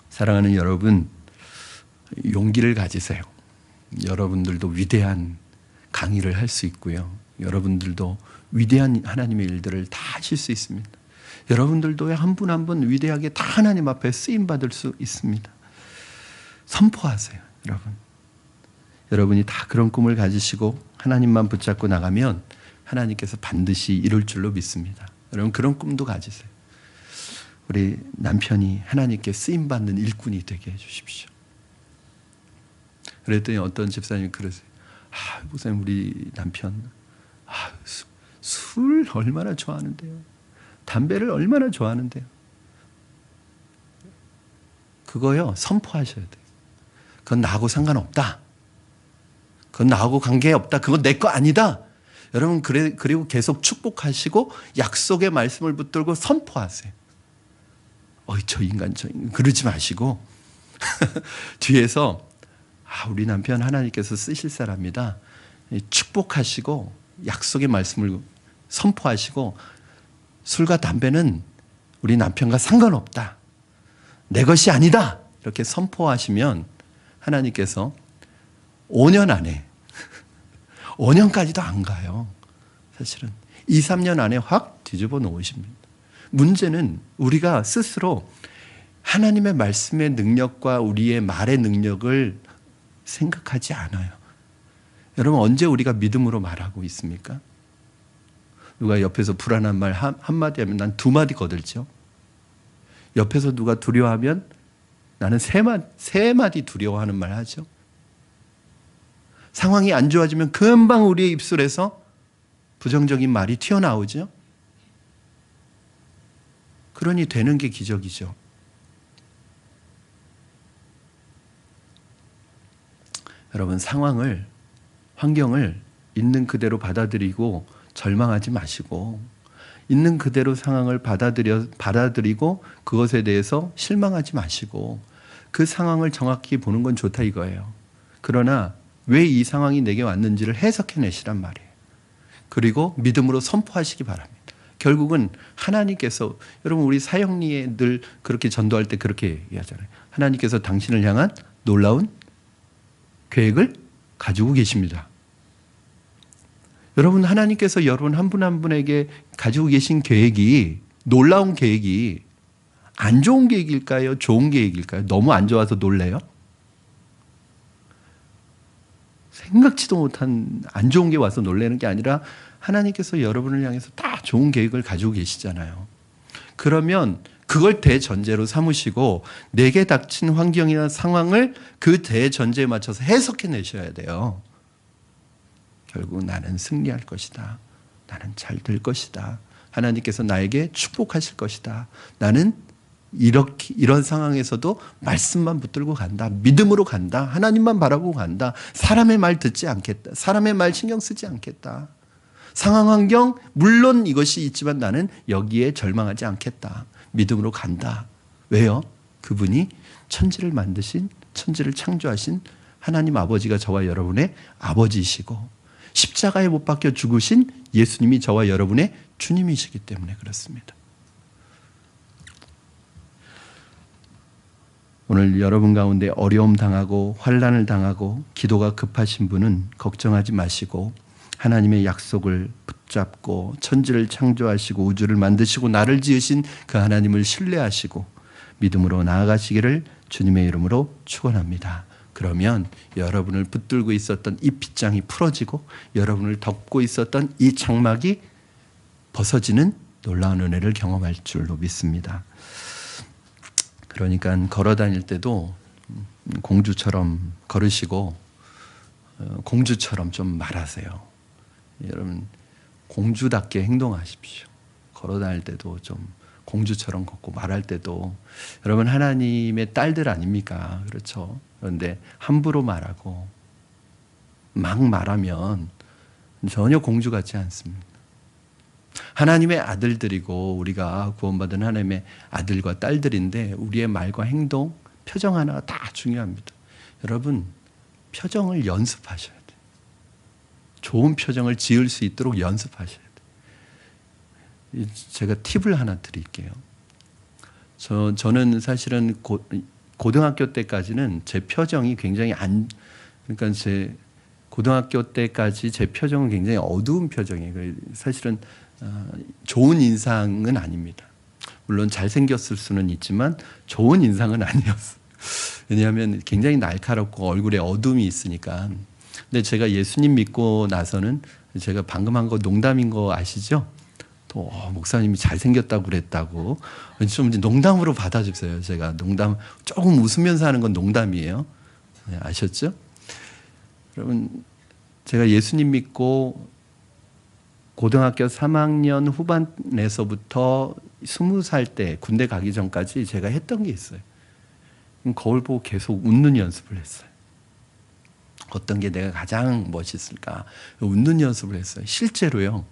사랑하는 여러분, 용기를 가지세요. 여러분들도 위대한 강의를 할 수 있고요. 여러분들도 위대한 하나님의 일들을 다 하실 수 있습니다. 여러분들도 한 분 한 분 위대하게 다 하나님 앞에 쓰임받을 수 있습니다. 선포하세요, 여러분. 여러분이 다 그런 꿈을 가지시고 하나님만 붙잡고 나가면 하나님께서 반드시 이룰 줄로 믿습니다. 여러분, 그런 꿈도 가지세요. 우리 남편이 하나님께 쓰임받는 일꾼이 되게 해주십시오. 그랬더니 어떤 집사님이 그러세요. 목사님, 우리 남편 술 얼마나 좋아하는데요. 담배를 얼마나 좋아하는데요. 그거요, 선포하셔야 돼요. 그건 나하고 상관없다. 그건 나하고 관계없다. 그건 내 거 아니다. 여러분, 그리고 계속 축복하시고 약속의 말씀을 붙들고 선포하세요. 저 인간 그러지 마시고 뒤에서 우리 남편 하나님께서 쓰실 사람이다. 축복하시고 약속의 말씀을 선포하시고, 술과 담배는 우리 남편과 상관없다. 내 것이 아니다. 이렇게 선포하시면 하나님께서 5년 안에 5년까지도 안 가요. 사실은 2, 3년 안에 확 뒤집어 놓으십니다. 문제는 우리가 스스로 하나님의 말씀의 능력과 우리의 말의 능력을 생각하지 않아요. 여러분, 언제 우리가 믿음으로 말하고 있습니까? 누가 옆에서 불안한 말 한마디 하면 난 2마디 거들죠. 옆에서 누가 두려워하면 나는 3마디 두려워하는 말 하죠. 상황이 안 좋아지면 금방 우리의 입술에서 부정적인 말이 튀어나오죠. 그러니 되는 게 기적이죠. 여러분, 환경을 있는 그대로 받아들이고 절망하지 마시고, 있는 그대로 상황을 받아들이고 그것에 대해서 실망하지 마시고, 그 상황을 정확히 보는 건 좋다 이거예요. 그러나 왜 이 상황이 내게 왔는지를 해석해내시란 말이에요. 그리고 믿음으로 선포하시기 바랍니다. 결국은 하나님께서, 여러분 우리 사형리에 늘 그렇게 전도할 때 그렇게 얘기하잖아요. 하나님께서 당신을 향한 놀라운 계획을 가지고 계십니다. 여러분, 하나님께서 여러분 한 분 한 분에게 가지고 계신 계획이, 놀라운 계획이 안 좋은 계획일까요? 좋은 계획일까요? 너무 안 좋아서 놀래요? 생각지도 못한 안 좋은 게 와서 놀라는 게 아니라 하나님께서 여러분을 향해서 다 좋은 계획을 가지고 계시잖아요. 그러면 그걸 대전제로 삼으시고 내게 닥친 환경이나 상황을 그 대전제에 맞춰서 해석해 내셔야 돼요. 결국 나는 승리할 것이다. 나는 잘 될 것이다. 하나님께서 나에게 축복하실 것이다. 나는 이런 상황에서도 말씀만 붙들고 간다. 믿음으로 간다. 하나님만 바라보고 간다. 사람의 말 듣지 않겠다. 사람의 말 신경 쓰지 않겠다. 상황 환경 물론 이것이 있지만 나는 여기에 절망하지 않겠다. 믿음으로 간다. 왜요? 그분이 천지를 만드신, 천지를 창조하신 하나님 아버지가 저와 여러분의 아버지이시고 십자가에 못 박혀 죽으신 예수님이 저와 여러분의 주님이시기 때문에 그렇습니다. 오늘 여러분 가운데 어려움 당하고 환난을 당하고 기도가 급하신 분은 걱정하지 마시고 하나님의 약속을 붙잡고 천지를 창조하시고 우주를 만드시고 나를 지으신 그 하나님을 신뢰하시고 믿음으로 나아가시기를 주님의 이름으로 축원합니다. 그러면 여러분을 붙들고 있었던 이 빗장이 풀어지고 여러분을 덮고 있었던 이 장막이 벗어지는 놀라운 은혜를 경험할 줄로 믿습니다. 그러니까 걸어 다닐 때도 공주처럼 걸으시고 공주처럼 좀 말하세요. 여러분 공주답게 행동하십시오. 걸어 다닐 때도 좀 공주처럼 걷고 말할 때도 여러분 하나님의 딸들 아닙니까? 그렇죠? 그런데 함부로 말하고 막 말하면 전혀 공주 같지 않습니다. 하나님의 아들들이고 우리가 구원받은 하나님의 아들과 딸들인데 우리의 말과 행동, 표정 하나가 다 중요합니다. 여러분 표정을 연습하셔야 돼요. 좋은 표정을 지을 수 있도록 연습하셔야 돼요. 제가 팁을 하나 드릴게요. 저는 사실은 고등학교 때까지는 제 표정이 굉장히 그러니까 제 고등학교 때까지 제 표정은 굉장히 어두운 표정이에요. 사실은 좋은 인상은 아닙니다. 물론 잘생겼을 수는 있지만 좋은 인상은 아니었어요. 왜냐하면 굉장히 날카롭고 얼굴에 어둠이 있으니까. 근데 제가 예수님 믿고 나서는 제가 방금 한 거 농담인 거 아시죠? 또 목사님이 잘생겼다고 그랬다고 좀 농담으로 받아주세요. 제가 농담 조금 웃으면서 하는 건 농담이에요. 네, 아셨죠? 여러분 제가 예수님 믿고 고등학교 3학년 후반에서부터 20살 때 군대 가기 전까지 제가 했던 게 있어요. 거울 보고 계속 웃는 연습을 했어요. 어떤 게 내가 가장 멋있을까? 웃는 연습을 했어요. 실제로요.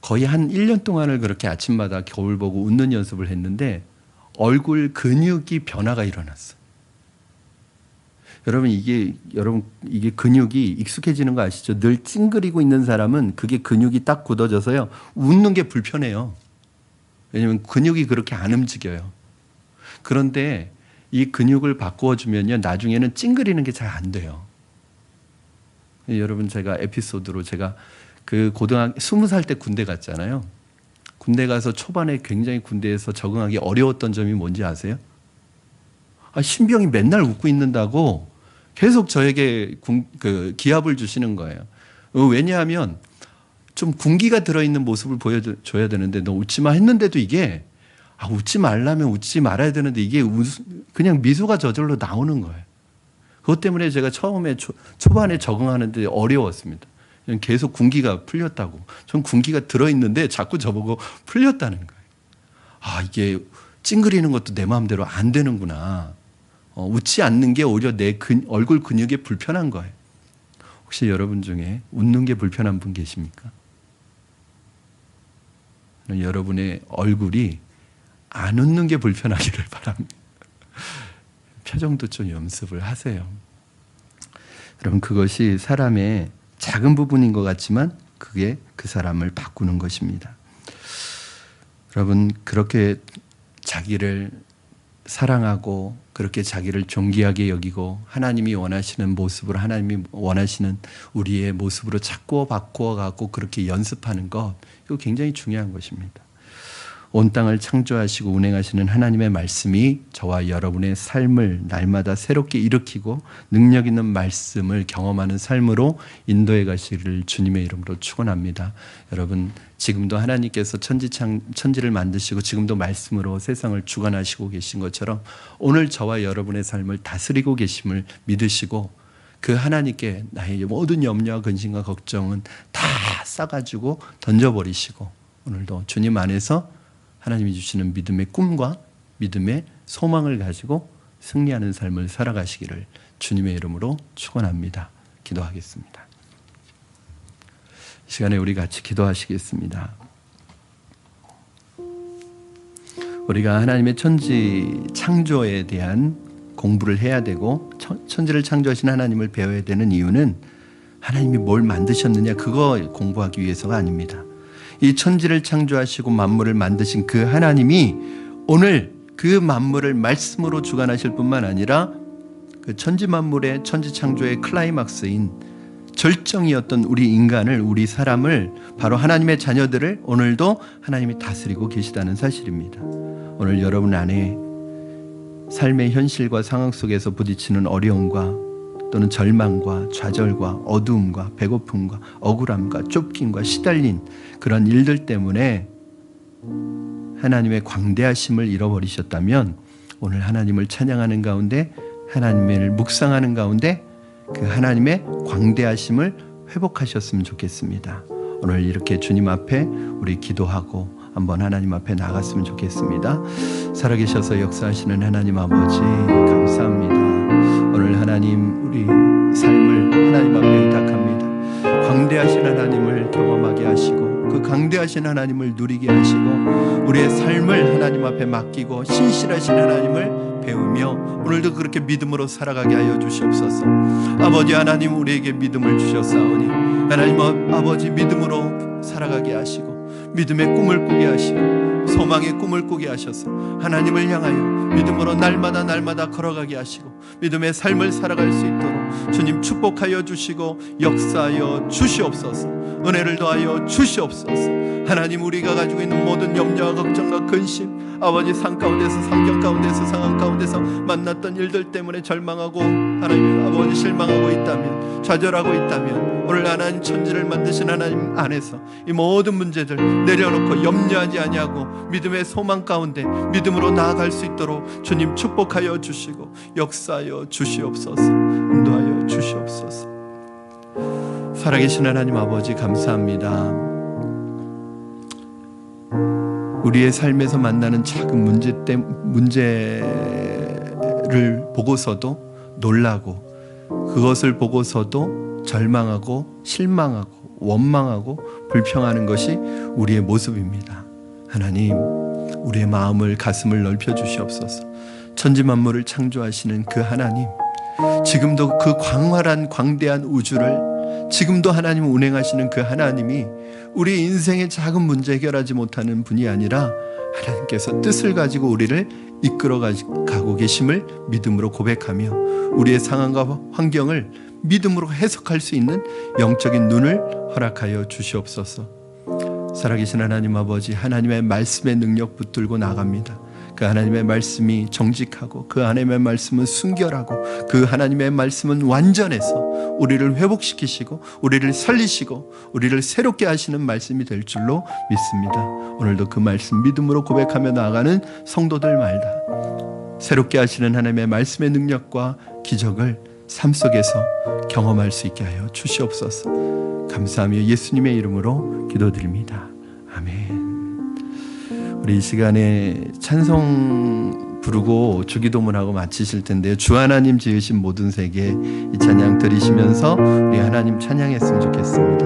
거의 한 1년 동안을 그렇게 아침마다 거울 보고 웃는 연습을 했는데 얼굴 근육이 변화가 일어났어요. 여러분 이게 근육이 익숙해지는 거 아시죠? 늘 찡그리고 있는 사람은 그게 근육이 딱 굳어져서요. 웃는 게 불편해요. 왜냐하면 근육이 그렇게 안 움직여요. 그런데 이 근육을 바꾸어주면요. 나중에는 찡그리는 게 잘 안 돼요. 여러분 제가 에피소드로 제가 그 고등학교 20살 때 군대 갔잖아요. 군대 가서 초반에 굉장히 군대에서 적응하기 어려웠던 점이 뭔지 아세요? 신병이 맨날 웃고 있는다고 계속 저에게 기합을 주시는 거예요. 왜냐하면 좀 군기가 들어있는 모습을 보여줘야 되는데 너 웃지 마 했는데도 이게 웃지 말라면 웃지 말아야 되는데 이게 그냥 미소가 저절로 나오는 거예요. 그것 때문에 제가 처음에 초반에 적응하는데 어려웠습니다. 그냥 계속 군기가 풀렸다고. 전 군기가 들어있는데 자꾸 저보고 풀렸다는 거예요. 이게 찡그리는 것도 내 마음대로 안 되는구나. 웃지 않는 게 오히려 내 얼굴 근육에 불편한 거예요. 혹시 여러분 중에 웃는 게 불편한 분 계십니까? 여러분의 얼굴이 안 웃는 게 불편하기를 바랍니다. 표정도 좀 연습을 하세요. 여러분, 그것이 사람의 작은 부분인 것 같지만 그게 그 사람을 바꾸는 것입니다. 여러분, 그렇게 자기를 사랑하고 그렇게 자기를 존귀하게 여기고 하나님이 원하시는 모습으로, 하나님이 원하시는 우리의 모습으로 자꾸 바꾸어 가고 그렇게 연습하는 것, 이거 굉장히 중요한 것입니다. 온 땅을 창조하시고 운행하시는 하나님의 말씀이 저와 여러분의 삶을 날마다 새롭게 일으키고 능력 있는 말씀을 경험하는 삶으로 인도해 가시기를 주님의 이름으로 축원합니다. 여러분, 지금도 하나님께서 천지를 만드시고 지금도 말씀으로 세상을 주관하시고 계신 것처럼 오늘 저와 여러분의 삶을 다스리고 계심을 믿으시고 그 하나님께 나의 모든 염려와 근심과 걱정은 다 싸가지고 던져버리시고 오늘도 주님 안에서 하나님이 주시는 믿음의 꿈과 믿음의 소망을 가지고 승리하는 삶을 살아가시기를 주님의 이름으로 축원합니다. 기도하겠습니다. 이 시간에 우리 같이 기도하시겠습니다. 우리가 하나님의 천지 창조에 대한 공부를 해야 되고 천지를 창조하신 하나님을 배워야 되는 이유는 하나님이 뭘 만드셨느냐 그거 공부하기 위해서가 아닙니다. 이 천지를 창조하시고 만물을 만드신 그 하나님이 오늘 그 만물을 말씀으로 주관하실 뿐만 아니라 그 천지 만물의 천지 창조의 클라이막스인 절정이었던 우리 인간을, 우리 사람을, 바로 하나님의 자녀들을 오늘도 하나님이 다스리고 계시다는 사실입니다. 오늘 여러분 안에 삶의 현실과 상황 속에서 부딪히는 어려움과 또는 절망과 좌절과 어두움과 배고픔과 억울함과 쫓김과 시달린 그런 일들 때문에 하나님의 광대하심을 잃어버리셨다면 오늘 하나님을 찬양하는 가운데, 하나님을 묵상하는 가운데 그 하나님의 광대하심을 회복하셨으면 좋겠습니다. 오늘 이렇게 주님 앞에 우리 기도하고 한번 하나님 앞에 나갔으면 좋겠습니다. 살아계셔서 역사하시는 하나님 아버지 감사합니다. 오늘 하나님 우리 삶을 하나님 앞에 의탁합니다. 광대하신 하나님을 경험하게 하시고 그 강대하신 하나님을 누리게 하시고 우리의 삶을 하나님 앞에 맡기고 신실하신 하나님을 배우며 오늘도 그렇게 믿음으로 살아가게 하여 주시옵소서. 아버지 하나님, 우리에게 믿음을 주셨사오니 하나님 아버지 믿음으로 살아가게 하시고 믿음의 꿈을 꾸게 하시고 소망의 꿈을 꾸게 하셔서 하나님을 향하여 믿음으로 날마다 걸어가게 하시고 믿음의 삶을 살아갈 수 있도록 주님 축복하여 주시고 역사하여 주시옵소서. 은혜를 더하여 주시옵소서. 하나님, 우리가 가지고 있는 모든 염려와 걱정과 근심, 아버지 삶 가운데서, 환경 가운데서, 상황 가운데서 만났던 일들 때문에 절망하고 하나님 아버지 실망하고 있다면, 좌절하고 있다면 오늘 하나님 천지를 만드신 하나님 안에서 이 모든 문제들 내려놓고 염려하지 아니하고 믿음의 소망 가운데 믿음으로 나아갈 수 있도록 주님 축복하여 주시고 역사하여 주시옵소서. 인도하여 주시옵소서. 살아계신 하나님 아버지 감사합니다. 우리의 삶에서 만나는 작은 문제를 보고서도 놀라고 그것을 보고서도 절망하고 실망하고 원망하고 불평하는 것이 우리의 모습입니다. 하나님, 우리의 마음을, 가슴을 넓혀 주시옵소서. 천지 만물을 창조하시는 그 하나님, 지금도 그 광활한 광대한 우주를 지금도 하나님 운행하시는 그 하나님이 우리 인생의 작은 문제 해결하지 못하는 분이 아니라 하나님께서 뜻을 가지고 우리를 이끌어 가고 계심을 믿음으로 고백하며 우리의 상황과 환경을 믿음으로 해석할 수 있는 영적인 눈을 허락하여 주시옵소서. 살아계신 하나님 아버지, 하나님의 말씀의 능력 붙들고 나갑니다. 그 하나님의 말씀이 정직하고 그 하나님의 말씀은 순결하고 그 하나님의 말씀은 완전해서 우리를 회복시키시고 우리를 살리시고 우리를 새롭게 하시는 말씀이 될 줄로 믿습니다. 오늘도 그 말씀 믿음으로 고백하며 나아가는 성도들마다 새롭게 하시는 하나님의 말씀의 능력과 기적을 삶 속에서 경험할 수 있게 하여 주시옵소서. 감사하며 예수님의 이름으로 기도드립니다. 아멘. 우리 이 시간에 찬송 부르고 주기도문하고 마치실 텐데요. 주 하나님 지으신 모든 세계 이 찬양 들으시면서 우리 하나님 찬양했으면 좋겠습니다.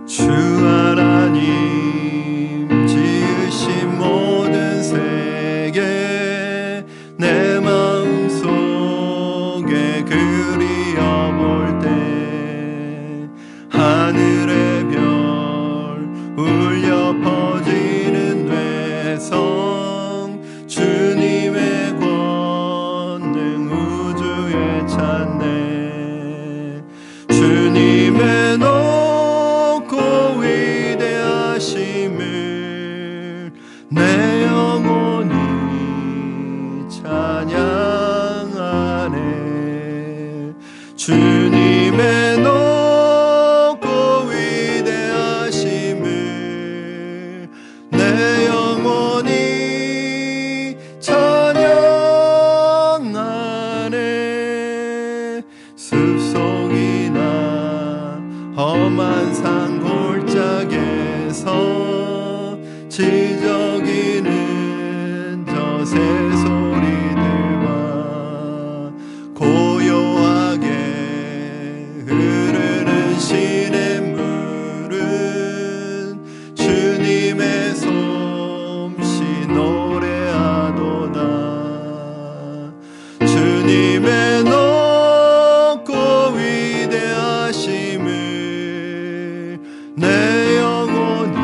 주 내 영혼이 찬양하네. 주님의 높고 위대하심을 내 영혼이 찬양하네. 숲속이나 험한 산골짜기에서 지저귀는 저 새소리들과 고요하게 흐르는 시냇물은 주님의 솜씨 노래하도다. 주님의 높고 위대하심을 내 영혼이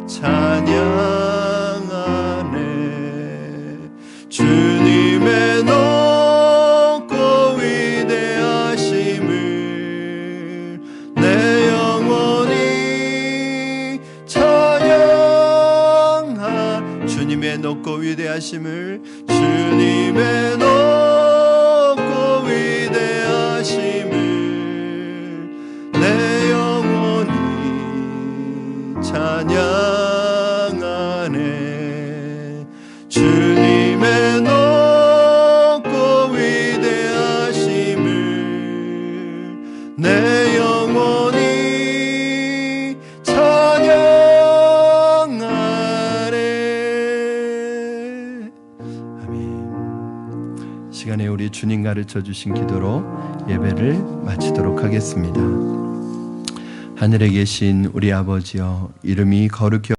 찬양하네. 주님의 높고 위대하심을 내 영혼이 찬양하. 주님의 높고 위대하심을 주님의 높고 위대하심을 내 영혼이 찬양하네. 주님의 높고 위대하심을 내 영혼이 찬양하네. 아멘. 시간에 우리 주님 가르쳐 주신 기도로 예배를 마치도록 하겠습니다. 하늘에 계신 우리 아버지여, 이름이 거룩히